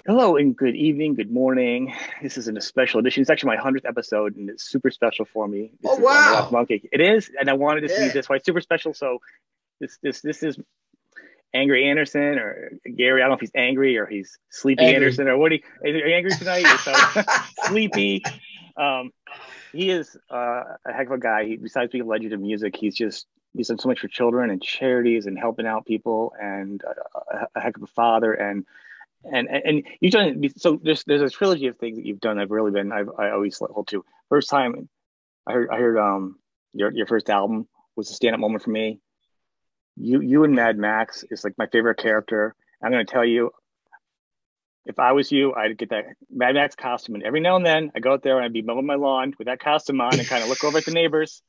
Hello and good evening, good morning. This is a special edition. It's actually my 100th episode, and it's super special for me. Oh This is the Last wow! Monkey. It is, and I wanted this to be Yeah, this way. It's super special. So this is Angry Anderson or Gary. I don't know if he's angry or he's Sleepy angry. Anderson or what. Is he angry tonight? Or so sleepy. Um, he is a heck of a guy. Besides being a legend of music, he's done so much for children and charities and helping out people, and a heck of a father and you've done so. There's a trilogy of things that you've done. I always hold to. First time I heard your first album was a stand up moment for me. You and Mad Max is like my favorite character. I'm gonna tell you, if I was you, I'd get that Mad Max costume, and every now and then I go out there and I'd be mowing my lawn with that costume on and kind of look over at the neighbors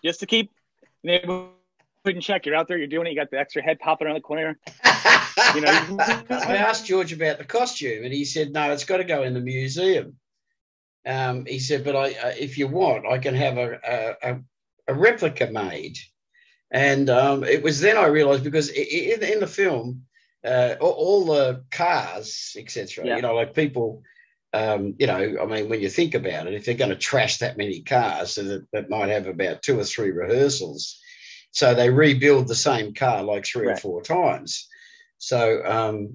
just to keep the neighborhood in check. You're out there, you're doing it. You got the extra head popping around the corner. You know, I asked George about the costume, and he said, "No, it's got to go in the museum." He said, "But if you want, I can have a replica made." And it was then I realised because in the film, all the cars, etc. yeah, Like people. I mean, when you think about it, if they're going to trash that many cars, so that might have about 2 or 3 rehearsals. So they rebuild the same car like three or right. four times. So,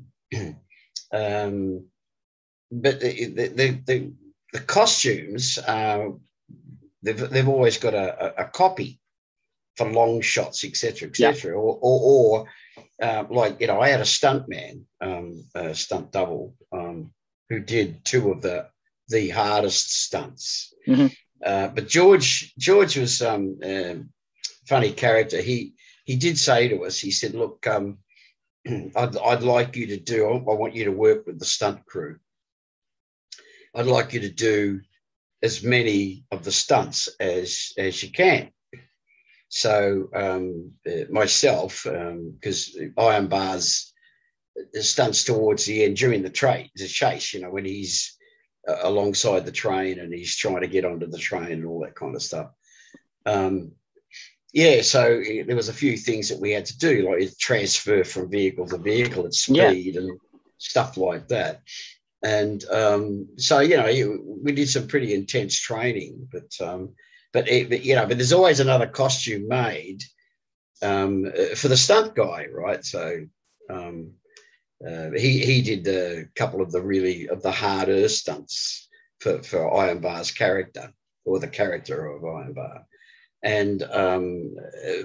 but the costumes, they've always got a copy for long shots, etc., Yeah, etc. Or like I had a stunt man, a stunt double, who did 2 of the hardest stunts. hmm But George was funny character. He did say to us, he said, "Look, I'd like you to do. I want you to work with the stunt crew. I'd like you to do as many of the stunts as you can." So myself, because Iron Bar's stunts towards the end during the chase, when he's alongside the train and he's trying to get onto the train and all that kind of stuff. Yeah, so there was a few things that we had to do, like transfer from vehicle to vehicle at yeah. speed and stuff like that. And so we did some pretty intense training, but there's always another costume made for the stunt guy, right? So he did a couple of the harder stunts for Iron Bar's character, or the character of Iron Bar. And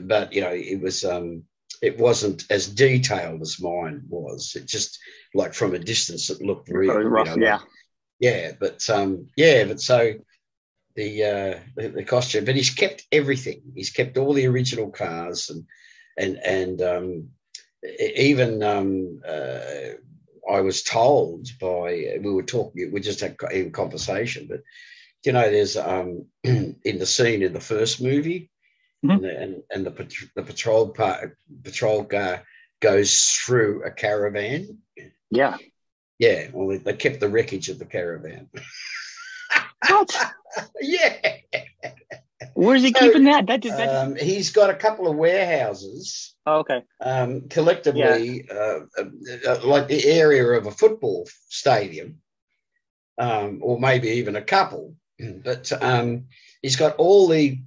but it wasn't as detailed as mine was. It just, like, from a distance it looked real, Rough, yeah. but so the costume, but he's kept everything. He's kept all the original cars, and even I was told by, we were talking, we just had in conversation, but there's in the scene in the first movie, hmm and the patrol car goes through a caravan. Yeah. Yeah, well, they kept the wreckage of the caravan. What? Yeah. Where's he So keeping that? That. he's got a couple of warehouses, Oh, okay. Yeah. collectively, like the area of a football stadium, or maybe even a couple. But he's got all the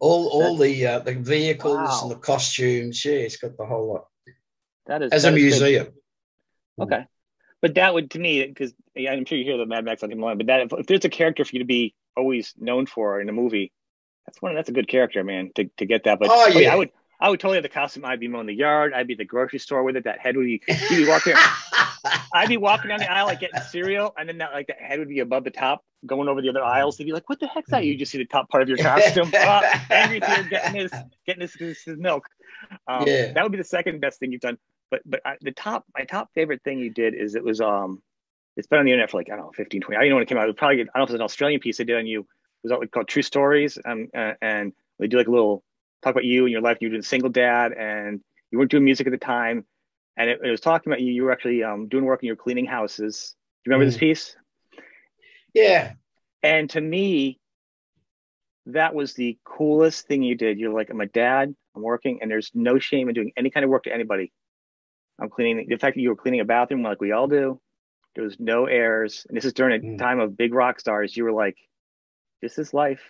the vehicles and Wow. the costumes. Yeah, he's got the whole lot That is as a that is good. museum. Okay. But that would, to me, because I'm sure you hear the Mad Max on the line, but that if there's a character for you to be always known for in a movie, that's a good character, man, to get that. But Oh oh yeah, yeah. I would totally have the costume. I'd be mowing the yard. I'd be at the grocery store with it. That head would be you'd be walking. I'd be walking down the aisle like getting cereal, and then that head would be above the top, going over the other aisles. They'd be like, "What the heck's that?" You just see the top part of your costume. Angry's here getting his milk. Yeah. That would be the second best thing you've done. But my top favorite thing you did is it's been on the internet for like, I don't know, 15, 20. I don't know when it came out. It was probably, I don't know if it was an Australian piece they did on you. It was called True Stories. And they do like a little talk about you and your life. You were a single dad and you weren't doing music at the time. And it was talking about you. You were actually doing work and you were cleaning houses. Do you remember this Mm. piece? Yeah. And to me, that was the coolest thing you did. You're like, I'm a dad, I'm working, and there's no shame in doing any kind of work to anybody. I'm cleaning. The fact that you were cleaning a bathroom like we all do, There was no errors. And this is during a time of big rock stars. You were like, this is life.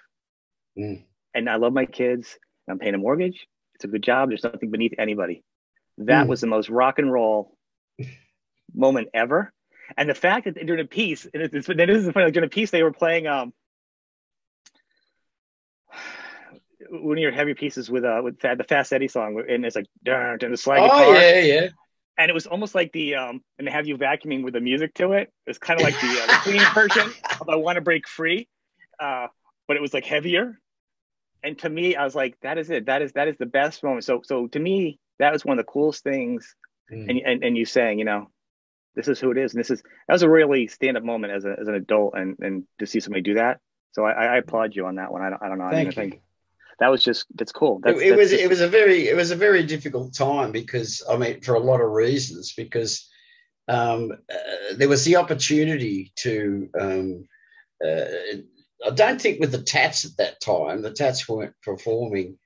And I love my kids. I'm paying a mortgage. It's a good job. There's nothing beneath anybody. That was the most rock and roll moment ever. And the fact that during a piece, and this is funny, like during a piece, they were playing one of your heavy pieces with the Fast Eddie song, and it's like and the slide guitar. Yeah. And it was almost like the and they have you vacuuming with the music to it. It's kind of like the clean version of "I Want to Break Free," but it was like heavier. And to me, I was like, that is it. That is the best moment. So to me, that was one of the coolest things. And you saying, this is who it is, and that was a really stand-up moment as an adult, and to see somebody do that. So I applaud you on that one. I don't know. Thank you. I think that was that's cool. It was a very difficult time because, I mean, for a lot of reasons, because there was the opportunity to I don't think with the Tats at that time, the Tats weren't performing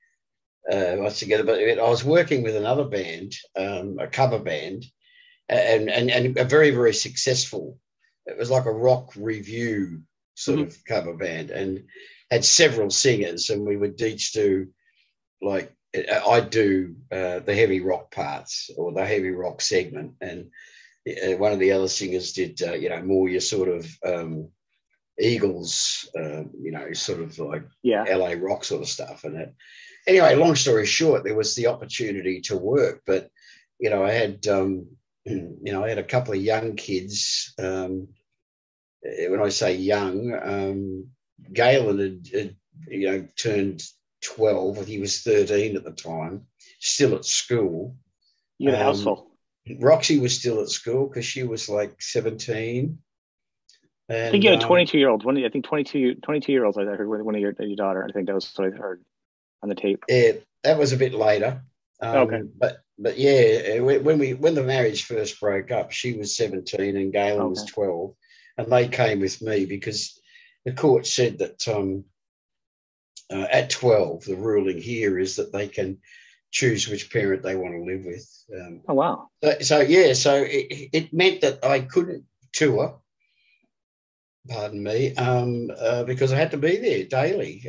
much together, but I was working with another band, a cover band, and a very, very successful. It was like a rock review sort of cover band, and had several singers, and we would each do, like, I'd do the heavy rock parts or the heavy rock segment, and one of the other singers did, more your sort of Eagles, sort of like LA rock sort of stuff. And anyway, long story short, there was the opportunity to work, but I had I had a couple of young kids. When I say young, Galen had turned 12. He was 13 at the time, still at school. You had a house full. Roxy was still at school because she was like 17. And, I think you had a 22-year-old. I think 22-year-olds. I heard one of your daughter. I think that was what I heard on the tape. Yeah, that was a bit later. Okay. But yeah, when the marriage first broke up, she was 17 and Galen was 12, and they came with me because the court said that at 12, the ruling here is that they can choose which parent they want to live with. Oh wow! So it meant that I couldn't tour. Pardon me, because I had to be there daily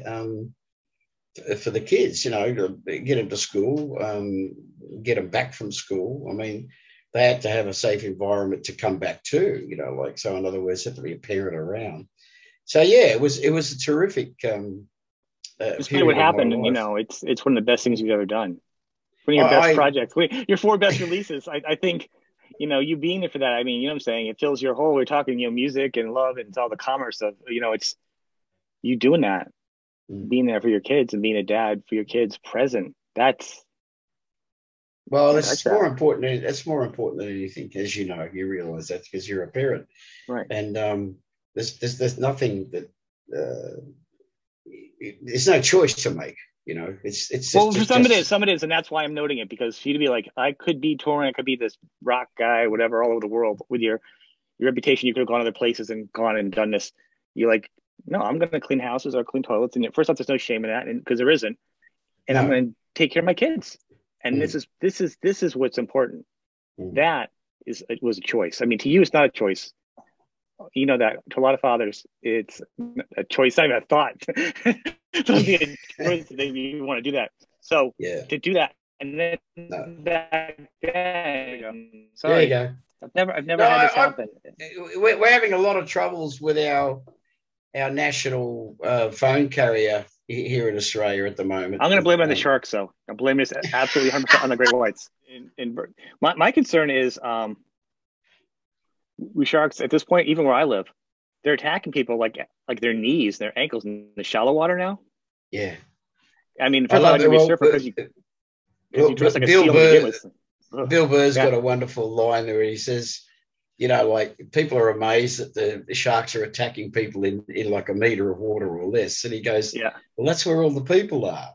for the kids, to get them to school, get them back from school. I mean, they had to have a safe environment to come back to, so in other words, there had to be a parent around. So yeah, it was a terrific. It's funny what happened, and it's one of the best things you've ever done. One of your best projects, your 4 best releases. I think. You being there for that, I mean, you know what I'm saying? It fills your whole, we're talking, music and love and it's all the commerce of, it's you doing that, being there for your kids and being a dad for your kids present. That's more important. That's more important than anything, as you realize that because you're a parent. Right. And there's nothing that, there's no choice to make. It's well, for some it is, and that's why I'm noting it, because for you to be like, I could be touring, I could be this rock guy, whatever, all over the world with your reputation. You could have gone other places and gone and done this. You're like, no, I'm going to clean houses or clean toilets, and first off, there's no shame in that, and because there isn't, and I'm going to take care of my kids, and this is what's important. That it was a choice. I mean, to you, it's not a choice. That to a lot of fathers, it's a choice, not even a thought. You want to do that. So to do that, and then back then, sorry, there you go. I've never had this happen. We're having a lot of troubles with our national phone carrier here in Australia at the moment. I'm going to blame it on the Sharks, though. I'm blaming this absolutely 100% on the Great Whites. My concern is we Sharks at this point, even where I live, they're attacking people like their knees, their ankles in the shallow water now. Yeah. I mean, first of all, I can be a surfer because you dress like a seal to begin with. Bill Burr's got a wonderful line there where he says, people are amazed that the sharks are attacking people in like a meter of water or less. And he goes, well, that's where all the people are.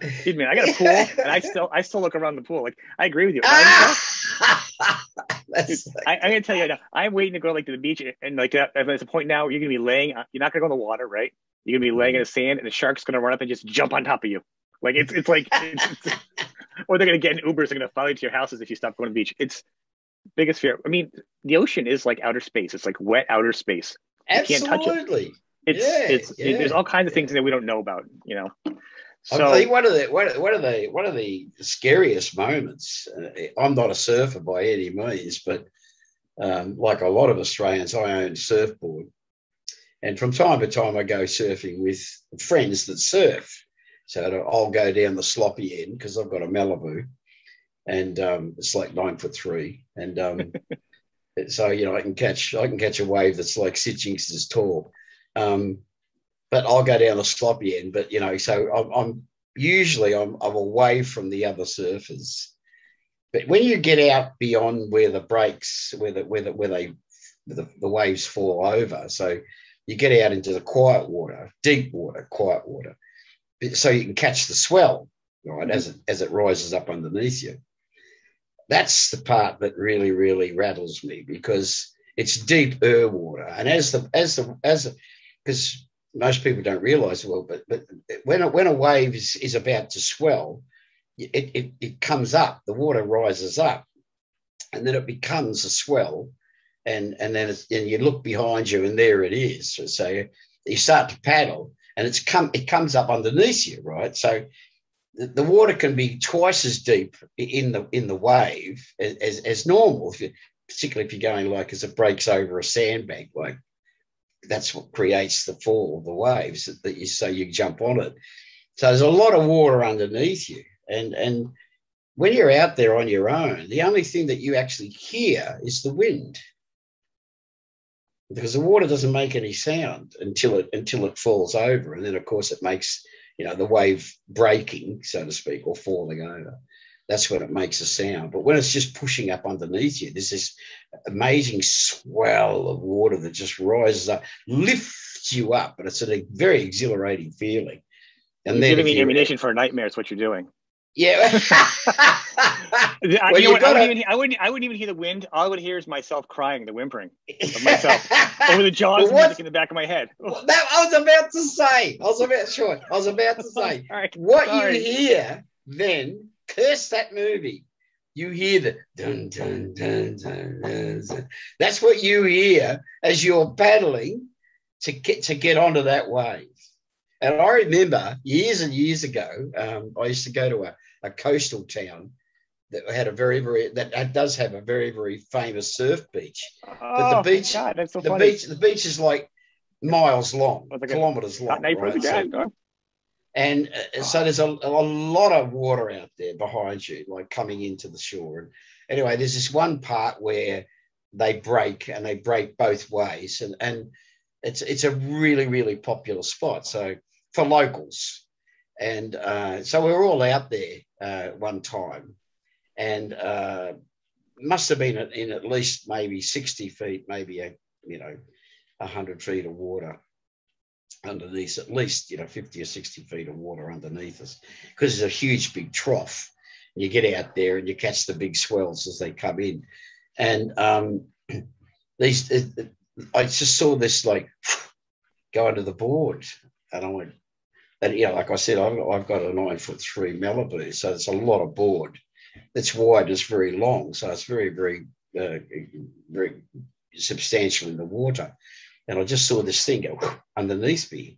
Excuse me, I got a pool, and I still look around the pool. Like, I agree with you. I'm going to tell you, I'm waiting to go to the beach, and there's a point now where you're going to be laying. You're not going to go in the water, right? You're going to be laying in the sand, and the shark's going to run up and just jump on top of you. Like it's or they're going to get in Ubers. They're going to follow you to your houses if you stop going to the beach. biggest fear. I mean, the ocean is like outer space. It's like wet outer space. You can't touch it. Absolutely. There's all kinds of things that we don't know about, you know. I think So one of the scariest moments. I'm not a surfer by any means, but like a lot of Australians, I own a surfboard, and from time to time I go surfing with friends that surf. So I'll go down the sloppy end because I've got a Malibu, and it's like 9'3", and so I can catch a wave that's like 6 inches tall. But I'll go down the sloppy end. But so I'm usually away from the other surfers. But when you get out beyond where the breaks, where the waves fall over, so you get out into the quiet water, deep water, quiet water, so you can catch the swell, right, as it rises up underneath you. That's the part that really, really rattles me, because it's deep water, and because most people don't realise, but when a wave is about to swell, it comes up, the water rises up, and then it becomes a swell, and then you look behind you, and there it is. So you start to paddle, and it comes up underneath you, right? So the water can be twice as deep in the wave as normal, particularly if you're going like as it breaks over a sandbank, like that's what creates the fall of the waves so you jump on it. So there's a lot of water underneath you, and when you're out there on your own, the only thing that you actually hear is the wind, because the water doesn't make any sound until it falls over, and then of course it makes the wave breaking, so to speak, or falling over. That's when it makes a sound. But when it's just pushing up underneath you, there's this amazing swell of water that just rises up, lifts you up, and it's a very exhilarating feeling. And you're giving me ammunition for a nightmare. Is what you're doing. Yeah. I wouldn't even hear the wind. All I would hear is myself crying, the whimpering of myself over the Jaws music in the back of my head. That I was about to say. Right. You hear then, curse that movie. You hear the dun, dun, dun, dun, dun, dun. That's what you hear as you're paddling to get onto that wave. And I remember years and years ago, I used to go to a coastal town that had that does have a very, very famous surf beach. But the beach, God, that's so funny. The beach is like miles long, kilometers long. Right? And so there's a lot of water out there behind you, like coming into the shore. And anyway, there's this one part where they break both ways, and it's a really, really popular spot. So for locals, and so we were all out there one time, and must have been in at least maybe 60 feet, maybe 100 feet of water underneath, at least 50 or 60 feet of water underneath us, because there's a huge big trough. You get out there and you catch the big swells as they come in, and I just saw this like go under the board, and I went, and like I said, I've got a 9'3" Malibu, so it's a lot of board. It's wide, it's very long, so it's very, very, very substantial in the water. And I just saw this thing go underneath me,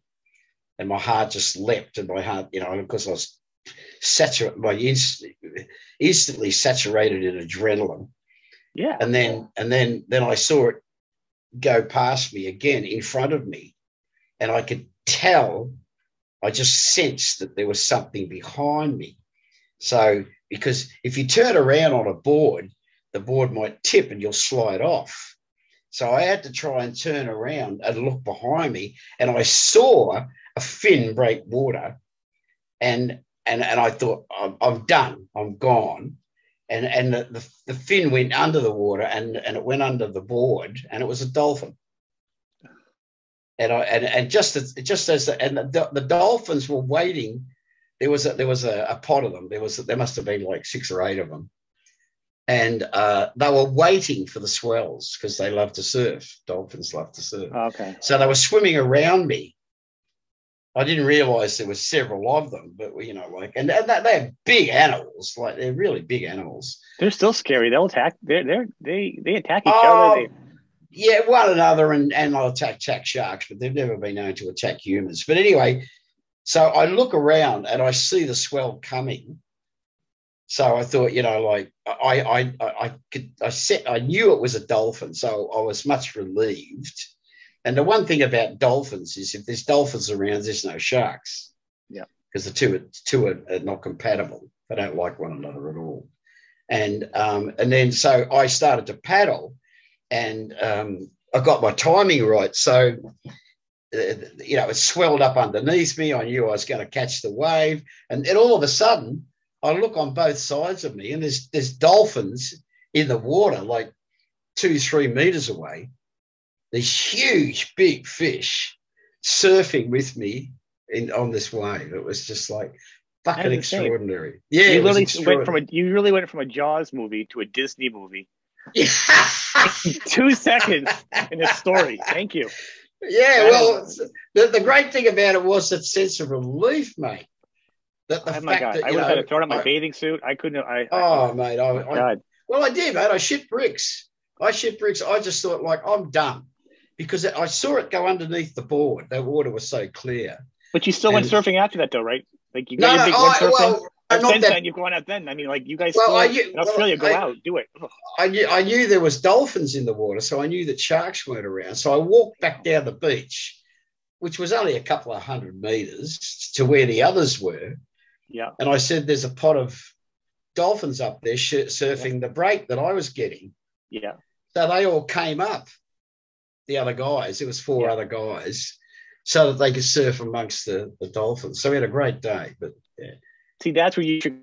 and my heart just leapt, and my heart, because I was instantly saturated in adrenaline. Yeah. And then I saw it go past me again in front of me, and I could tell, I just sensed that there was something behind me. So, because if you turn around on a board, the board might tip and you'll slide off. So I had to try and turn around and look behind me, and I saw a fin break water, and I thought, I'm done, I'm gone. And the fin went under the water, and it went under the board, and it was a dolphin. And just as the dolphins were waiting, there was a pod of them. There must have been like 6 or 8 of them. And they were waiting for the swells because they love to surf. Dolphins love to surf. Okay. So they were swimming around me. I didn't realize there were several of them, but like, and they're big animals, like they're really big animals. They're still scary. They'll attack. They attack each other. Oh, yeah, one another, and they'll attack sharks, but they've never been known to attack humans. But anyway, so I look around and I see the swell coming. So I thought, like I knew it was a dolphin, so I was much relieved. And the one thing about dolphins is if there's dolphins around, there's no sharks. Yeah. Because the two are not compatible. They don't like one another at all. And then so I started to paddle, and I got my timing right. So, it swelled up underneath me. I knew I was going to catch the wave. And then all of a sudden, I look on both sides of me, and there's dolphins in the water, like 2-3 meters away. These huge, big fish surfing with me on this wave. It was just like fucking extraordinary. Yeah, you really went from a Jaws movie to a Disney movie. In 2 seconds in a story. Thank you. Yeah, well, the great thing about it was that sense of relief, mate. That the fact God. That I would have had to throw out my bathing suit. I couldn't. Mate. Well, I did, mate. I shit bricks. I just thought, like, I'm done, because I saw it go underneath the board. The water was so clear. But you still went surfing after that, though, right? Like you got your big windsurfing. Since then, you've gone out then. I mean, like, you guys in Australia go out, do it. Ugh. I knew there was dolphins in the water, so I knew that sharks weren't around. So I walked back down the beach, which was only a couple of 100 meters to where the others were. Yeah. And I said, there's a pot of dolphins up there surfing the break that I was getting. Yeah. So they all came up, the other guys. There was 4 other guys, so that they could surf amongst the dolphins. So we had a great day. But yeah. See, that's where you should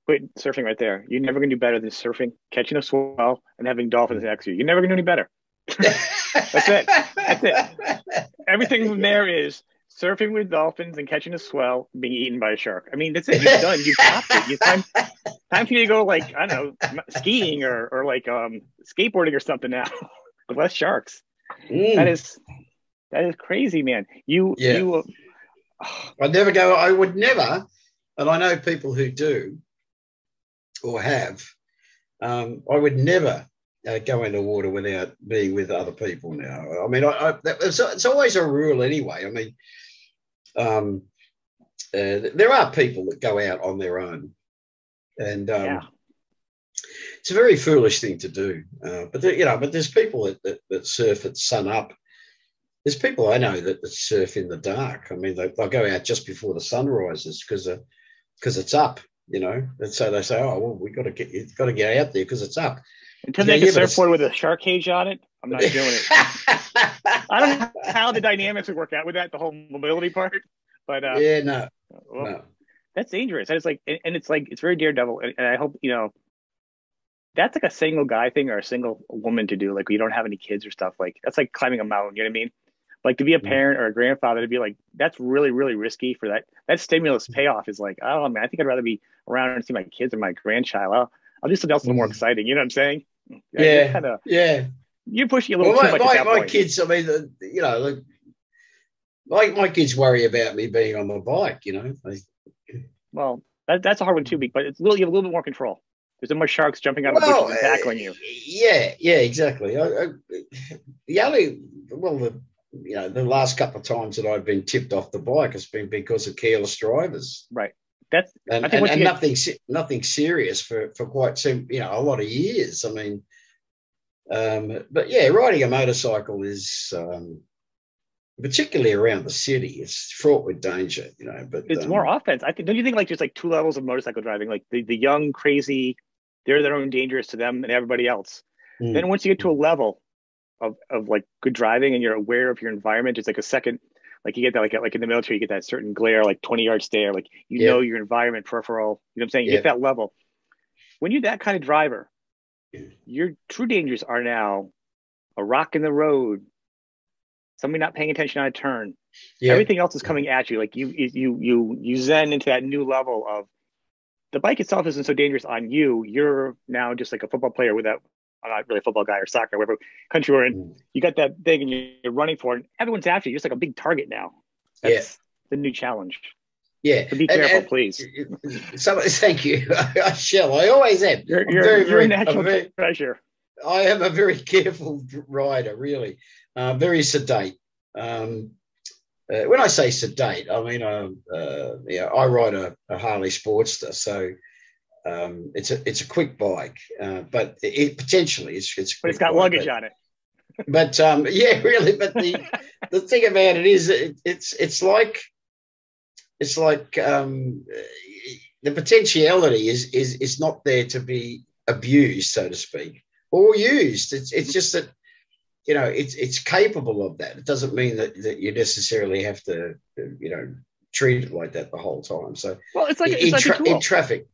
quit surfing right there. You're never going to do better than surfing, catching a swell, and having dolphins next to you. You're never going to do any better. That's it. Everything from there is surfing with dolphins and catching a swell, being eaten by a shark. I mean, that's it. You've done. You've topped it. Time for you to go, like, I don't know, skiing or like skateboarding or something now with less sharks. That is crazy, man. I would never, and I know people who do or have. I would never go into water without being with other people now. I mean, it's always a rule anyway. I mean, there are people that go out on their own, and it's a very foolish thing to do. But there's people that surf at sun up. There's people I know that surf in the dark. I mean, they'll go out just before the sun rises because it's up, and so they say, "Oh, well, you've got to get out there because it's up." Until they make a surfboard with a shark cage on it, I'm not doing it. I don't know how the dynamics would work out with that, the whole mobility part. But no. That's dangerous. And it's very daredevil. And I hope, that's like a single guy thing or a single woman to do. Like, you don't have any kids or stuff. Like, that's like climbing a mountain. You know what I mean? Like, to be a parent or a grandfather, to be like, that's really, really risky for that. That stimulus payoff is like, oh man, I think I'd rather be around and see my kids or my grandchild. I'll do something else a little more exciting. You know what I'm saying? You're pushing a little too much at that my point. Kids, I mean, my kids worry about me being on the bike, Well, that's a hard one too, but you have a little bit more control. There's no more sharks jumping out of the bushes and tackling you. Yeah, exactly. The last couple of times that I've been tipped off the bike has been because of careless drivers. Right. Nothing serious for quite some, a lot of years. I mean, but yeah, riding a motorcycle is, particularly around the city, it's fraught with danger, but it's more offense. I think, don't you think, like, there's like 2 levels of motorcycle driving, like the young, crazy, they're their own dangerous to them and everybody else. Then once you get to a level of like good driving and you're aware of your environment, it's like a second, like you get that, like in the military, you get that certain glare, like 20 yard stare, like, know your environment, peripheral, you know what I'm saying? You get that level. When you're that kind of driver, your true dangers are now a rock in the road, somebody not paying attention on a turn. Everything else is coming at you. Like you zen into that new level of the bike itself isn't so dangerous on you. You're now just like a football player with that. I'm not really a football guy or soccer, whatever country we're in. You got that thing and you're running for it. And everyone's after you, just like a big target now. the new challenge. Yeah. So be careful, please. So thank you. I shall. I always am. You're a natural treasure. I am a very careful rider, really. Very sedate. When I say sedate, I mean, I ride a Harley Sportster, so it's a quick bike, but it potentially it's. But it's got luggage on it. But yeah, really. But the thing about it is, it's like the potentiality is not there to be abused, so to speak, or used. It's just that, you know, it's capable of that. It doesn't mean that you necessarily have to, you know, treat it like that the whole time. So, well, it's like a tool in traffic,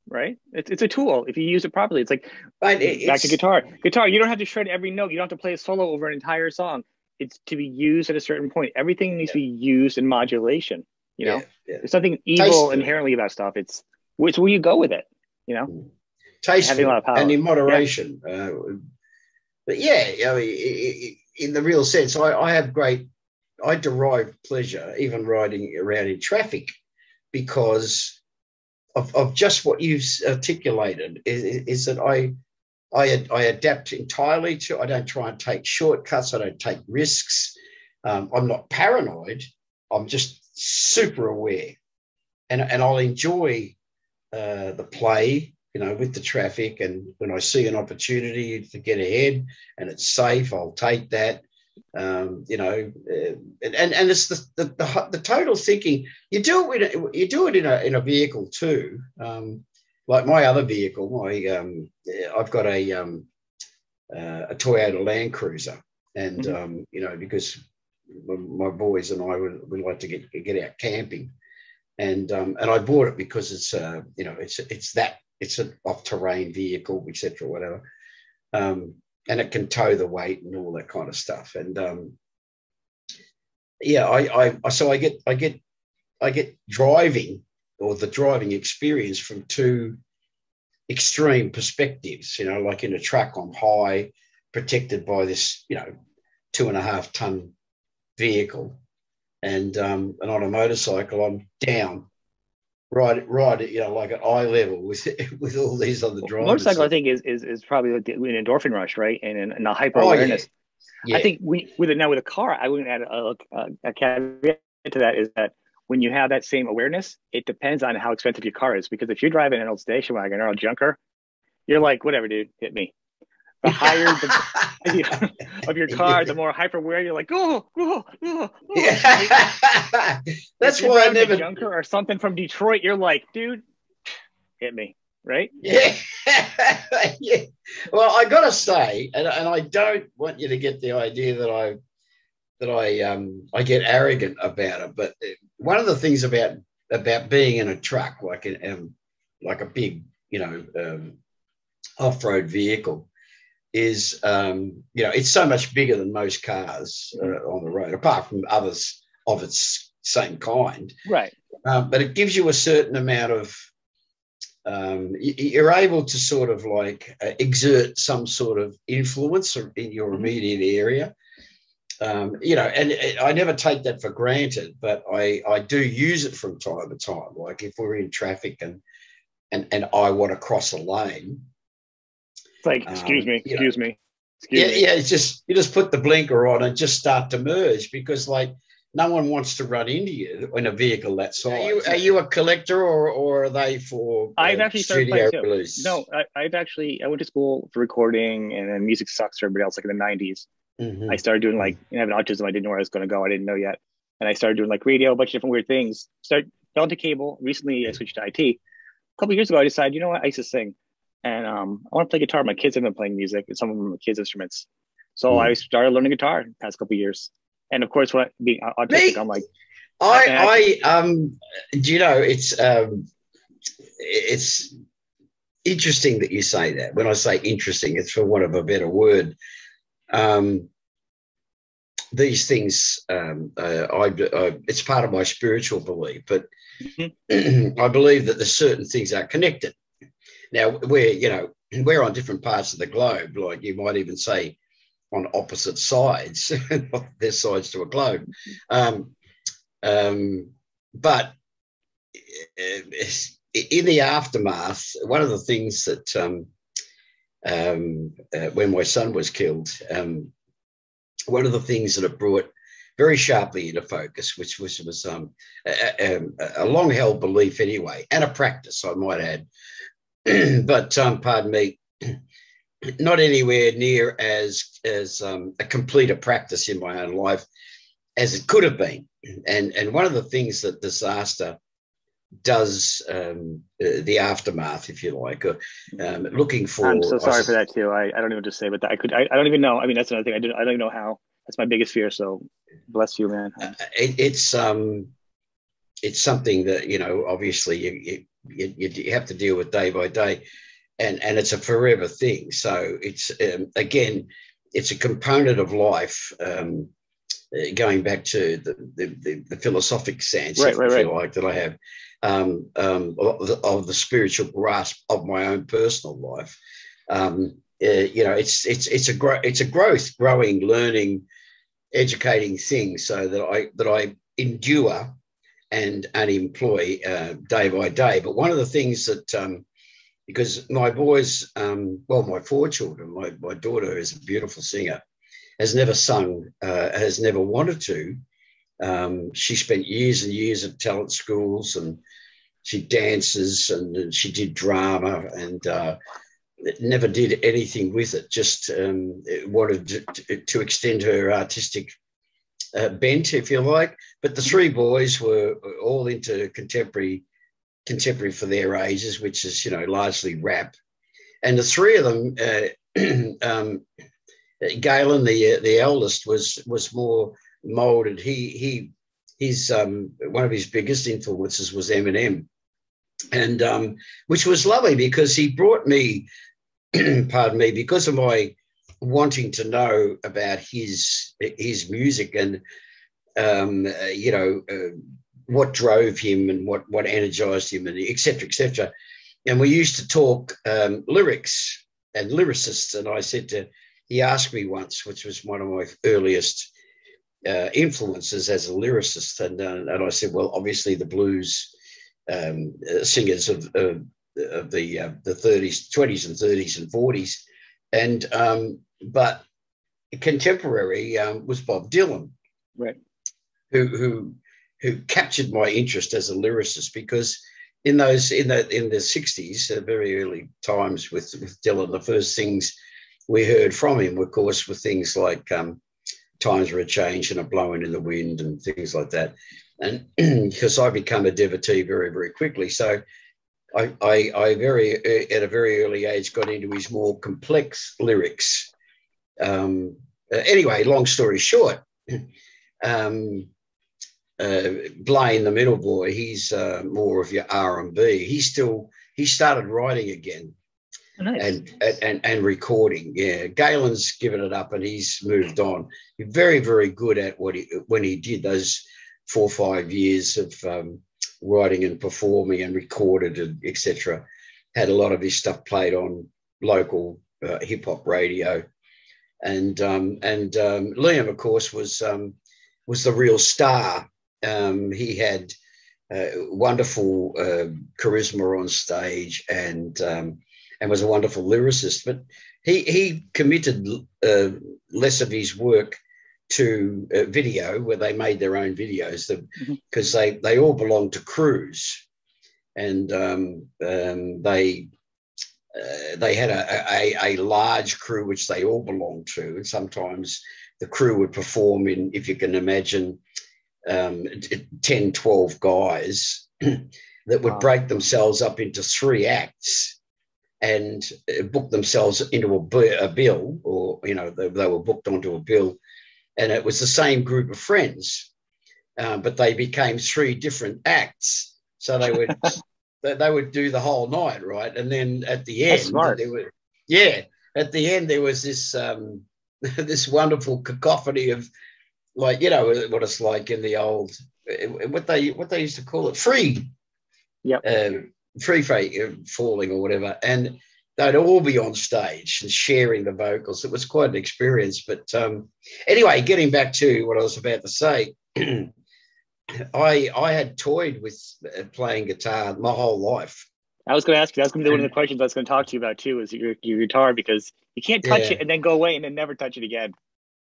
right? It's a tool if you use it properly. It's like back to guitar. Guitar, you don't have to shred every note. You don't have to play a solo over an entire song. It's to be used at a certain point. Everything needs to be used in modulation. You know, there's something evil inherently about stuff. It's where you go with it. You know, tasteful and in moderation. But yeah, I mean, in the real sense, I derive pleasure even riding around in traffic because of just what you've articulated. Is that I adapt entirely to. I don't try and take shortcuts. I don't take risks. I'm not paranoid. I'm just super aware, and I'll enjoy the play, you know, with the traffic. And when I see an opportunity to get ahead and it's safe, I'll take that. You know, and it's the total thinking. You do it in a vehicle too. Like my other vehicle, I've got a Toyota Land Cruiser, and you know, because my boys and I would like to get out camping, and I bought it because it's you know, it's an off-terrain vehicle, etc., whatever, and it can tow the weight and all that kind of stuff. And yeah, I get driving, or the driving experience, from two extreme perspectives. You know, like in a truck, I'm high, protected by this, you know, 2.5 ton vehicle, and on a motorcycle I'm down, right, you know, like at eye level with all these other drivers. Motorcycle, I think, is probably like an endorphin rush, right, and a hyper awareness. Yeah. I think with a car, I wouldn't add a caveat to that, is that when you have that same awareness, it depends on how expensive your car is. Because if you're driving an old station wagon or a junker, you're like, whatever, dude, hit me. The higher the of your car, the more hyper aware you're like, oh. Yeah. That's why I never. A junker or something from Detroit, you're like, dude, hit me, right? Yeah. Yeah. Well, I gotta say, and I don't want you to get the idea that I get arrogant about it, but one of the things about being in a truck, like a big, you know, off-road vehicle, is you know, it's so much bigger than most cars on the road, apart from others of its same kind, right? But it gives you a certain amount of you're able to sort of like exert some sort of influence in your immediate area. You know, and I never take that for granted, but I do use it from time to time. Like if we're in traffic and I want to cross a lane, it's like, excuse me. Yeah, it's just, you just put the blinker on and just start to merge, because like no one wants to run into you in a vehicle that size. Are you a collector, or are they for I've actually started playing too. Release? No, I went to school for recording, and then music sucks for everybody else, like in the 90s. I started doing like, you know, having autism. I didn't know where I was going to go. I didn't know yet. And I started doing like radio, a bunch of different weird things. Fell to cable. Recently, I switched to IT. A couple of years ago, I decided, you know what, I used to sing. And I want to play guitar. My kids have been playing music, and some of them are kids' instruments. So I started learning guitar the past couple of years. And of course, being autistic, I'm like, do you know, it's interesting that you say that. When I say interesting, it's for want of a better word. These things, it's part of my spiritual belief, but I believe that there's certain things are connected. Now, we're on different parts of the globe, like you might even say on opposite sides. There's sides to a globe. But in the aftermath, one of the things that when my son was killed, one of the things that it brought very sharply into focus, which was a long-held belief anyway, and a practice, I might add, but pardon me, not anywhere near as a complete a practice in my own life as it could have been. And one of the things that disaster does, the aftermath, if you like, looking for. I'm so sorry for that too. I don't even know what to say, but I don't even know. I mean, that's another thing. I don't even know how. That's my biggest fear. So bless you, man. It's something that, you know, obviously you have to deal with day by day, and it's a forever thing. So it's again, it's a component of life. Going back to the philosophic sense, if you like, that I have of the spiritual grasp of my own personal life. You know, it's a growing, learning, educating thing, so that I endure and employ day by day. But one of the things that because my boys, my 4 children, my daughter is a beautiful singer, has never sung, has never wanted to. She spent years and years at talent schools, and she dances and she did drama, and never did anything with it. Just wanted to extend her artistic bent, if you like. But the 3 boys were all into contemporary for their ages, which is, you know, largely rap. And the 3 of them, Galen, the eldest, was more molded. His one of his biggest influences was Eminem, and which was lovely because he brought me, pardon me, because of my wanting to know about his music and you know, what drove him and what energized him, and et cetera, and we used to talk lyrics and lyricists. And I said to he asked me once, which was one of my earliest influences as a lyricist, and I said, well, obviously the blues singers of the 30s, 20s, and 30s and 40s, and but contemporary was Bob Dylan, right? Who captured my interest as a lyricist, because in the 60s, very early times with Dylan, the first things we heard from him, of course, were things like Times Were a Change and A Blowing in the Wind and things like that. And because I became a devotee very, very quickly. So I at a very early age got into his more complex lyrics. Anyway, long story short, Blaine, the middle boy, he's more of your R&B. He started writing again. Nice. And recording. Yeah, Galen's given it up and he's moved on. He's very, very good at when he did those 4 or 5 years of writing and performing and recorded and etc. Had a lot of his stuff played on local hip hop radio, and Liam, of course, was the real star. He had wonderful charisma on stage, and was a wonderful lyricist. But he committed less of his work to video, where they made their own videos, because they all belonged to crews, and they had a large crew which they all belonged to, and sometimes the crew would perform in, if you can imagine, 10, 12 guys that would break themselves up into 3 acts and book themselves into a bill, or, you know, they were booked onto a bill, and it was the same group of friends, but they became 3 different acts. So they would do the whole night, right? And then at the end, at the end there was this this wonderful cacophony of, like, you know what it's like in the old, what they used to call it, free falling or whatever, and they'd all be on stage and sharing the vocals. It was quite an experience. But anyway, getting back to what I was about to say, I had toyed with playing guitar my whole life. I was going to ask you. That's going to be one of the questions I was going to talk to you about too. Is your guitar, because you can't touch it Yeah. and then go away and then never touch it again.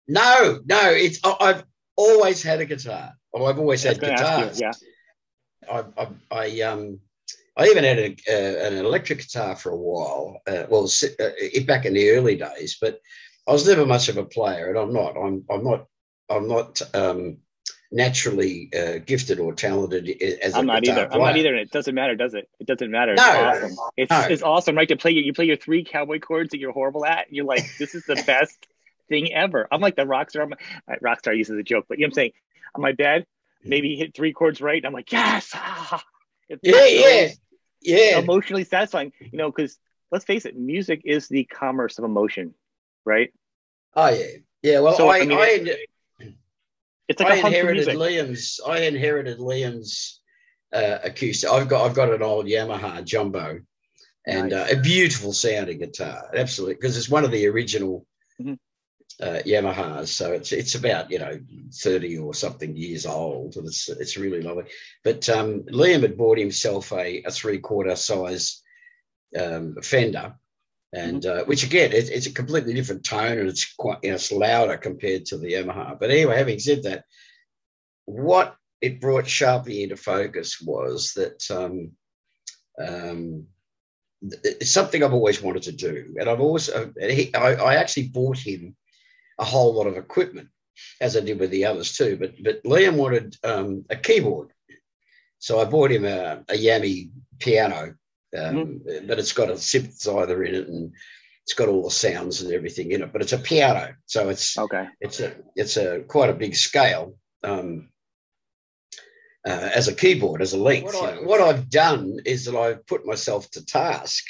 No, I've always had a guitar. Well, I've always I was had going to ask you. guitars. Yeah. I even had an electric guitar for a while. Back in the early days, but I was never much of a player, and I'm not. I'm not naturally gifted or talented as a I'm not guitar either. I'm not player. either. And it doesn't matter, does it? It doesn't matter. It's No, awesome. no. It's awesome, right? You play your 3 cowboy chords that you're horrible at. And you're like, this is the best thing ever. I'm like the rock star. Rock star uses a joke, but you know what I'm saying? On my bed, maybe hit 3 chords right. And I'm like, yes. Yeah. Emotionally satisfying, because let's face it, music is the commerce of emotion, right? Oh yeah, yeah. Well, So it's like I a hug for inherited music. Liam's acoustic. I've got an old Yamaha jumbo, and Nice. a beautiful sounding guitar, absolutely, because it's one of the original Yamahas. So it's about 30 or something years old, and it's really lovely. But Liam had bought himself a 3/4 size Fender. And which again, it's a completely different tone, and it's quite it's louder compared to the Yamaha. But anyway, having said that, what it brought sharply into focus was that it's something I've always wanted to do, and I actually bought him a whole lot of equipment, as I did with the others too. But Liam wanted a keyboard, so I bought him a Yami piano. But it's got a synthesizer in it, and it's got all the sounds and everything in it. But it's a piano, so it's a quite a big scale as a keyboard, as a length. What I've done is that I've put myself to task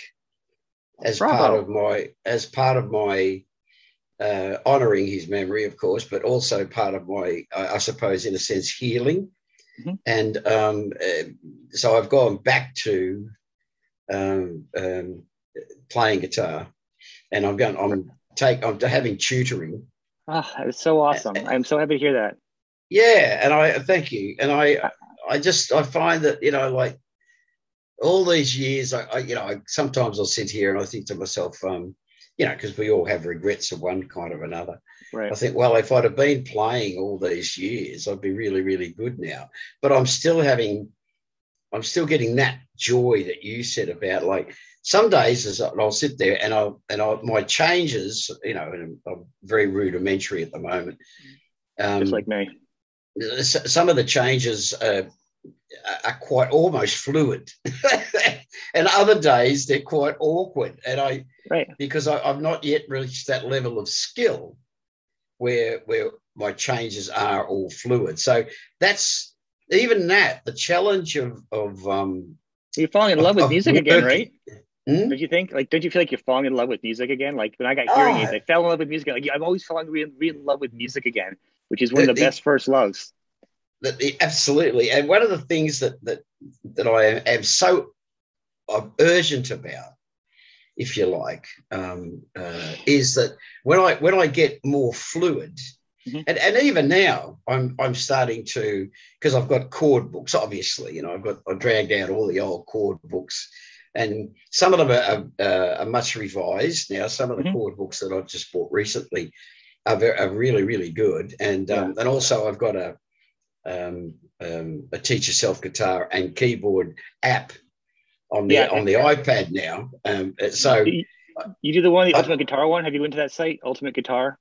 as part of my honouring his memory, of course, but also part of my, I suppose, in a sense, healing. And so I've gone back to playing guitar, and I'm having tutoring. That is so awesome. I'm so happy to hear that. Yeah, and I thank you. And I find that like all these years, I sometimes I'll sit here and I think to myself, because we all have regrets of one kind or another. Right. I think, well, if I'd have been playing all these years, I'd be really, really good now. But I'm still getting that joy that you said about, like, some days I'll sit there and my changes, and I'm very rudimentary at the moment. Just like me. Some of the changes are quite almost fluid, and other days they're quite awkward. And because I've not yet reached that level of skill where my changes are all fluid. So that's the challenge of you're falling in love with music again, right? Don't you think? Like, don't you feel like you're falling in love with music again? Like, when I got hearing aids, I fell in love with music. Like, I'm always falling in love with music again, which is one of the best first loves. Absolutely. And one of the things that I am so urgent about, if you like, is that when I get more fluid, and even now I'm starting to, because I've got chord books, obviously, I've dragged out all the old chord books, and some of them are much revised now. Some of the chord books that I've just bought recently are really, really good, and also I've got a Teach Yourself Guitar and Keyboard app on the iPad now. So you do the Ultimate Guitar one. Have you been to that site, Ultimate Guitar?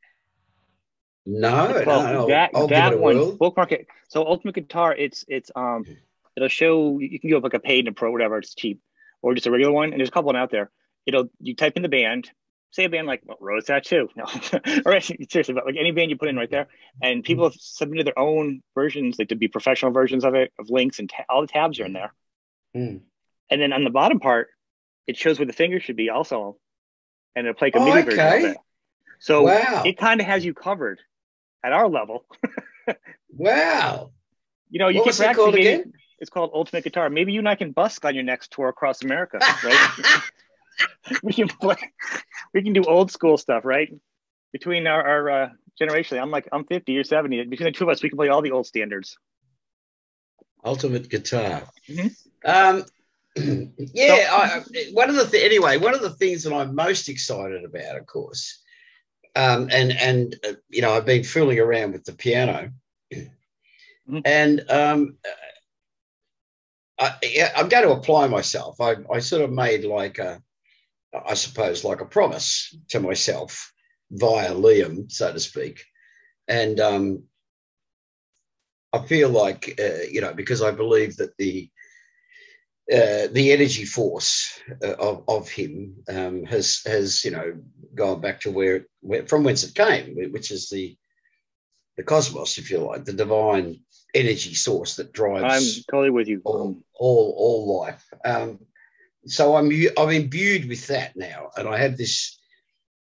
No. I'll give it a whirl. Bookmark it. So Ultimate Guitar, it'll show, you can go up like a paid and a pro, whatever, it's cheap, or just a regular one. And there's a couple out there. You type in the band, say a band like Rose Tattoo, no, or seriously, but like any band you put in right there, and people have submitted their own versions, like to be professional versions of it, of links, and all the tabs are in there. And then on the bottom part, it shows where the fingers should be also, and it'll play like a MIDI version of it. So it kind of has you covered at our level. Wow. You what was it called again? It's called Ultimate Guitar. Maybe you and I can busk on your next tour across America, right? we can do old school stuff, right? Between our generation, I'm 50, you're 70. Between the two of us, we can play all the old standards. Ultimate guitar. Mm-hmm. Um, one of the things that I'm most excited about, of course, and I've been fooling around with the piano, Mm-hmm. and I'm going to apply myself. I sort of made like a promise to myself via Liam, so to speak, and I feel like because I believe that the energy force of him has gone back to where from whence it came, which is the cosmos, if you like, the divine energy source that drives. I'm totally with you. All life. So I'm imbued with that now, and I have this.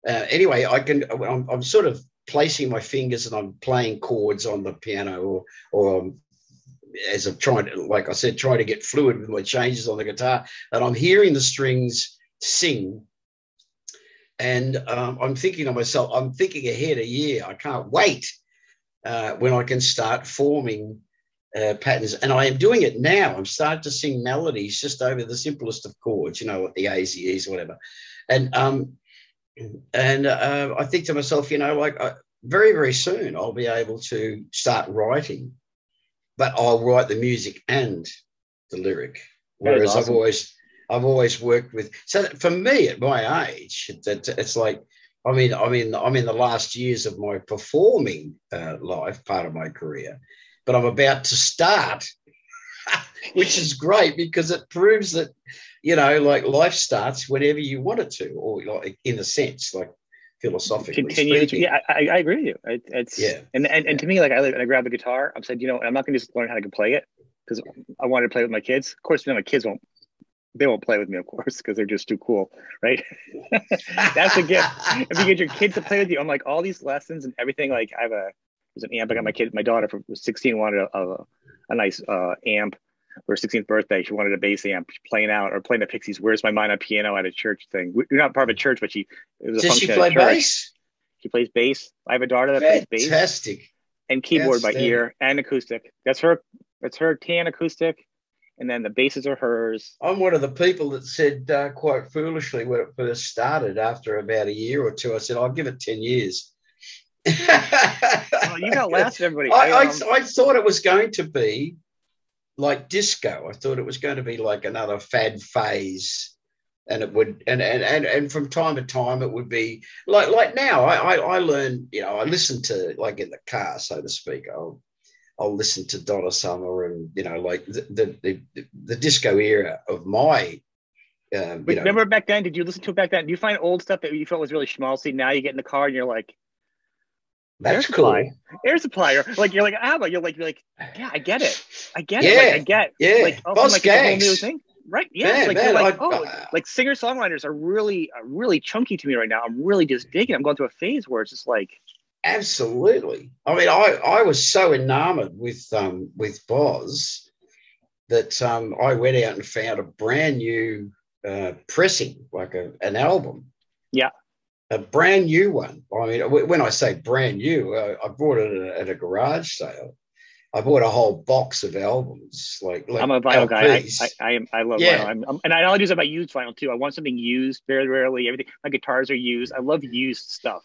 Anyway, I'm sort of placing my fingers and I'm playing chords on the piano, or as I'm trying to, like I said, trying to get fluid with my changes on the guitar, and I'm hearing the strings sing. And I'm thinking to myself, I'm thinking ahead a year. I can't wait when I can start forming patterns. And I am doing it now. I'm starting to sing melodies just over the simplest of chords, like the A's, the E's, whatever. And I think to myself, very, very soon I'll be able to start writing, but I'll write the music and the lyric. Whereas awesome. I've always worked with. So for me, at my age, it's like I'm in the last years of my performing life, part of my career, but I'm about to start, which is great because it proves that like life starts whenever you want it to, or like in a sense, like philosophically speaking. Yeah, I agree with you. And to me, like I grab the guitar, I'm saying, I'm not going to just learn how to play it because I wanted to play with my kids. Of course, my kids won't play with me, of course, because they're just too cool, right? That's the gift. If you get your kids to play with you, I'm like all these lessons and everything. Like there's an amp. I got my daughter from 16 wanted a nice amp. For her 16th birthday, she wanted a bass amp playing the Pixies "Where's My Mind" on piano at a church thing. We're not part of a church, but it was a function. Does she play bass? She plays bass. I have a daughter that plays bass. Fantastic. And keyboard by ear and acoustic. That's her tan acoustic, and then the basses are hers. I'm one of the people that said quite foolishly when it first started, after about a year or two, I said, I'll give it 10 years. Well, you got last, everybody. I thought it was going to be like disco. I thought it was going to be like another fad phase, and it would, and from time to time it would be like now. I learn, I listen to, like in the car, so to speak. I'll listen to Donna Summer and like the disco era of my. Remember back then? Did you listen to it back then? Do you find old stuff that you felt was really schmaltzy? Now you get in the car and you're like, that's cool. Air supply. You're like, yeah, I get it. Yeah. Like, Boss like, Gags. it's a whole new thing. Right. Yeah. Like singer-songwriters are really chunky to me right now. I'm really just digging. I'm going through a phase where it's just like. Absolutely. I mean, I was so enamored with Boz that I went out and found a brand new pressing, like an album. Yeah. A brand new one. I mean, when I say brand new, I bought it at a garage sale. I bought a whole box of albums. Like I'm a vinyl LPs. guy. I love vinyl. And I only use it about used vinyl too. I want something used very rarely. Everything. My guitars are used. I love used stuff.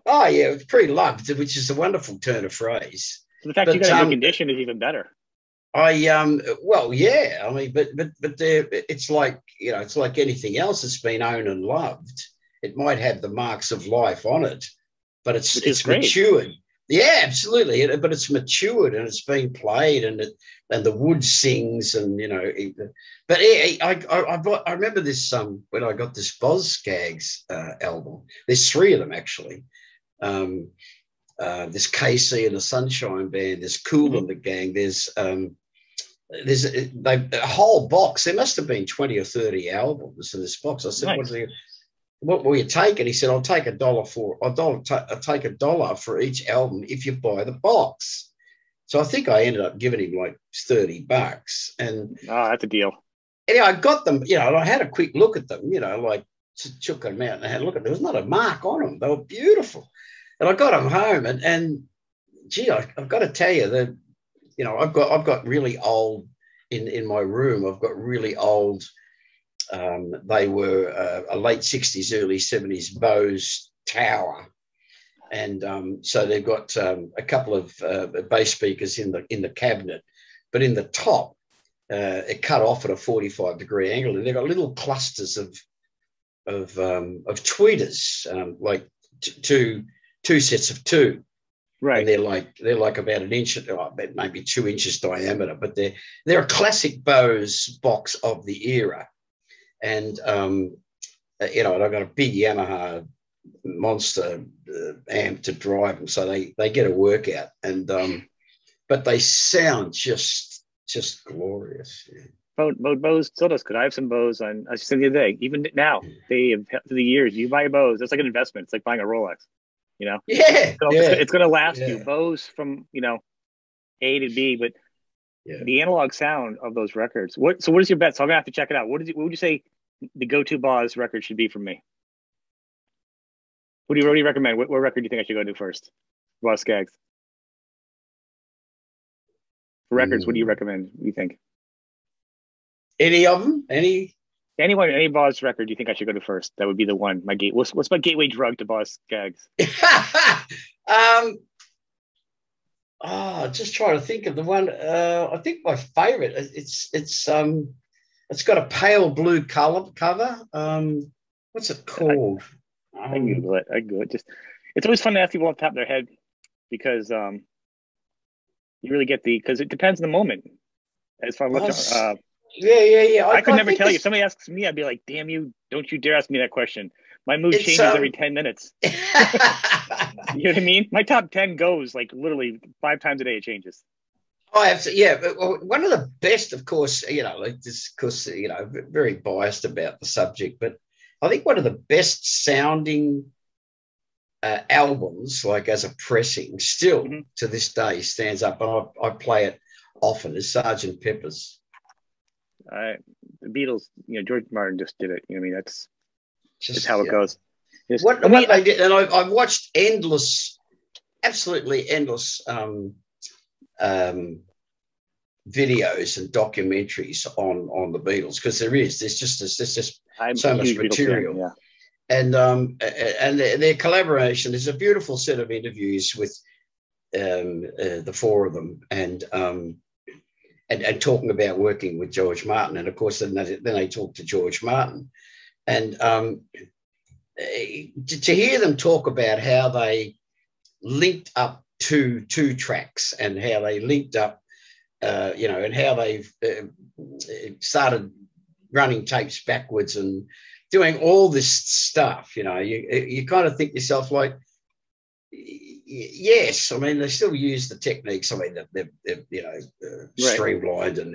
Oh yeah, it's pre-loved, which is a wonderful turn of phrase. So the fact you got a new condition is even better. Well, yeah. I mean, but it's like it's like anything else that's been owned and loved. It might have the marks of life on it, but it's matured. Yeah, absolutely. But it's matured and it's being played, and the wood sings, and But I remember this when I got this Boz Gags album. There's 3 of them actually. There's KC and the Sunshine Band. There's Cool and the Gang. There's a whole box. There must have been 20 or 30 albums in this box. I said, nice. What will you take? And he said, I'll take $1 for each album if you buy the box. So I think I ended up giving him like $30. And that's a deal. Anyway, I got them, and I had a quick look at them, like took them out and I had a look at them. There was not a mark on them. They were beautiful. And I got them home and gee, I've got to tell you that I've got really old in my room. I've got really old. They were a late 60s, early 70s Bose tower. And so they've got a couple of bass speakers in the cabinet, but in the top, it cut off at a 45-degree angle, and they've got little clusters of tweeters, like two sets of two, right? And they're like about an inch, maybe 2 inches diameter, but they're a classic Bose box of the era, and and I've got a big Yamaha monster amp to drive them, so they get a workout, and but they sound just glorious. Yeah. Bose still does good. I have some Bose on. I just said the other day, even now, they have through the years. You buy a Bose, it's like an investment. It's like buying a Rolex. It's going to last you. Bose from A to B, but the analog sound of those records. What is your bet? So I'm gonna have to check it out. What would you say the go-to Boz record should be from me? What do you recommend? What record do you think I should go to first? Boz Skaggs. For records, what do you recommend? What do you think? Any of them? Any Boz record you think I should go to first? That would be the one. What's my gateway drug to Boz Skaggs? Just trying to think of the one. I think my favorite. It's got a pale blue cover. What's it called? I can Google it. It's always fun to ask people off the top of their head because you really get because it depends on the moment. As far as yeah. I could never tell you. If somebody asks me, I'd be like, "Damn you! Don't you dare ask me that question." My mood changes every 10 minutes. You know what I mean? My top 10 goes like literally 5 times a day. It changes. Oh, absolutely. Yeah, but one of the best, of course, very biased about the subject, but I think one of the best sounding albums, like as a pressing, still to this day stands up, and I play it often, is Sgt. Pepper's. The Beatles, George Martin just did it. I mean, that's just how it goes. What they did, and I've watched absolutely endless videos and documentaries on the Beatles, because there's just so much material. Fan, and their collaboration. There's a beautiful set of interviews with the four of them, and talking about working with George Martin, and of course then they talk to George Martin, and to hear them talk about how they linked up two tracks, and how they linked up, and how they've started running tapes backwards and doing all this stuff. You kind of think to yourself, like, yes, I mean, they still use the techniques. I mean, they've streamlined and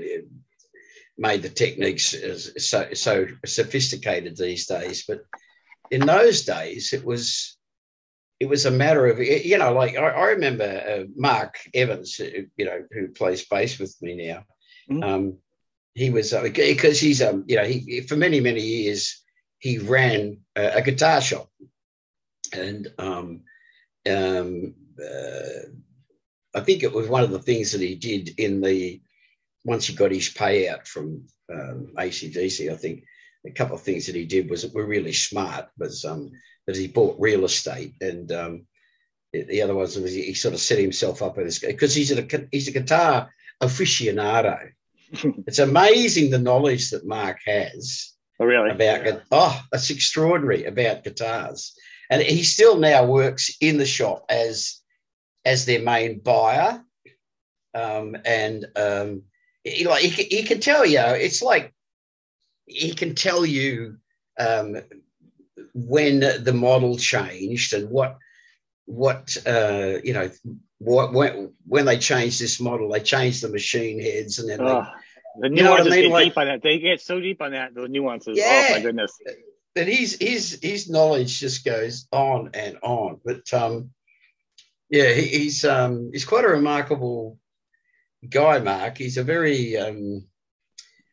made the techniques so sophisticated these days. But in those days, it was a matter of, like I remember Mark Evans, who plays bass with me now. Mm-hmm. He was because he's he for many years he ran a guitar shop, and I think it was one of the things that he did once he got his payout from AC/DC. I think a couple of things that he did were really smart. Was that he bought real estate, and the other ones was he sort of set himself up because he's a guitar aficionado. It's amazing the knowledge that Mark has. Oh, really? That's extraordinary about guitars. And he still now works in the shop as their main buyer. He can tell you, it's like he can tell you when the model changed and when they changed this model, they changed the machine heads, and then the nuances get deep on that. They get so deep on that, those nuances. Yeah. Oh my goodness. But his knowledge just goes on and on. But he's quite a remarkable guy, Mark. He's a very and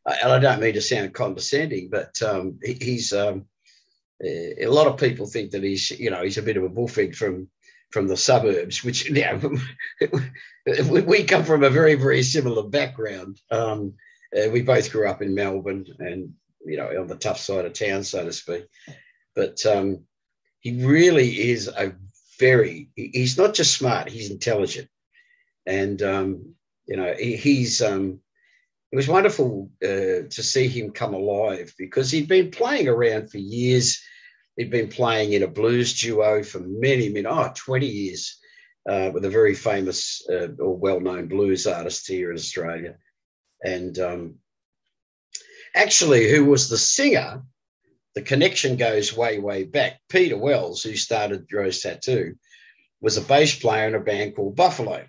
I don't mean to sound condescending, but he's a lot of people think that he's a bit of a bullfig from from the suburbs, which we come from a very, very similar background. We both grew up in Melbourne and, on the tough side of town, so to speak. But he really is he's not just smart, he's intelligent. And, it was wonderful to see him come alive, because he'd been playing around for years. He'd been playing in a blues duo for many, 20 years with a very famous or well-known blues artist here in Australia. And actually, who was the singer, the connection goes way, way back. Peter Wells, who started Rose Tattoo, was a bass player in a band called Buffalo.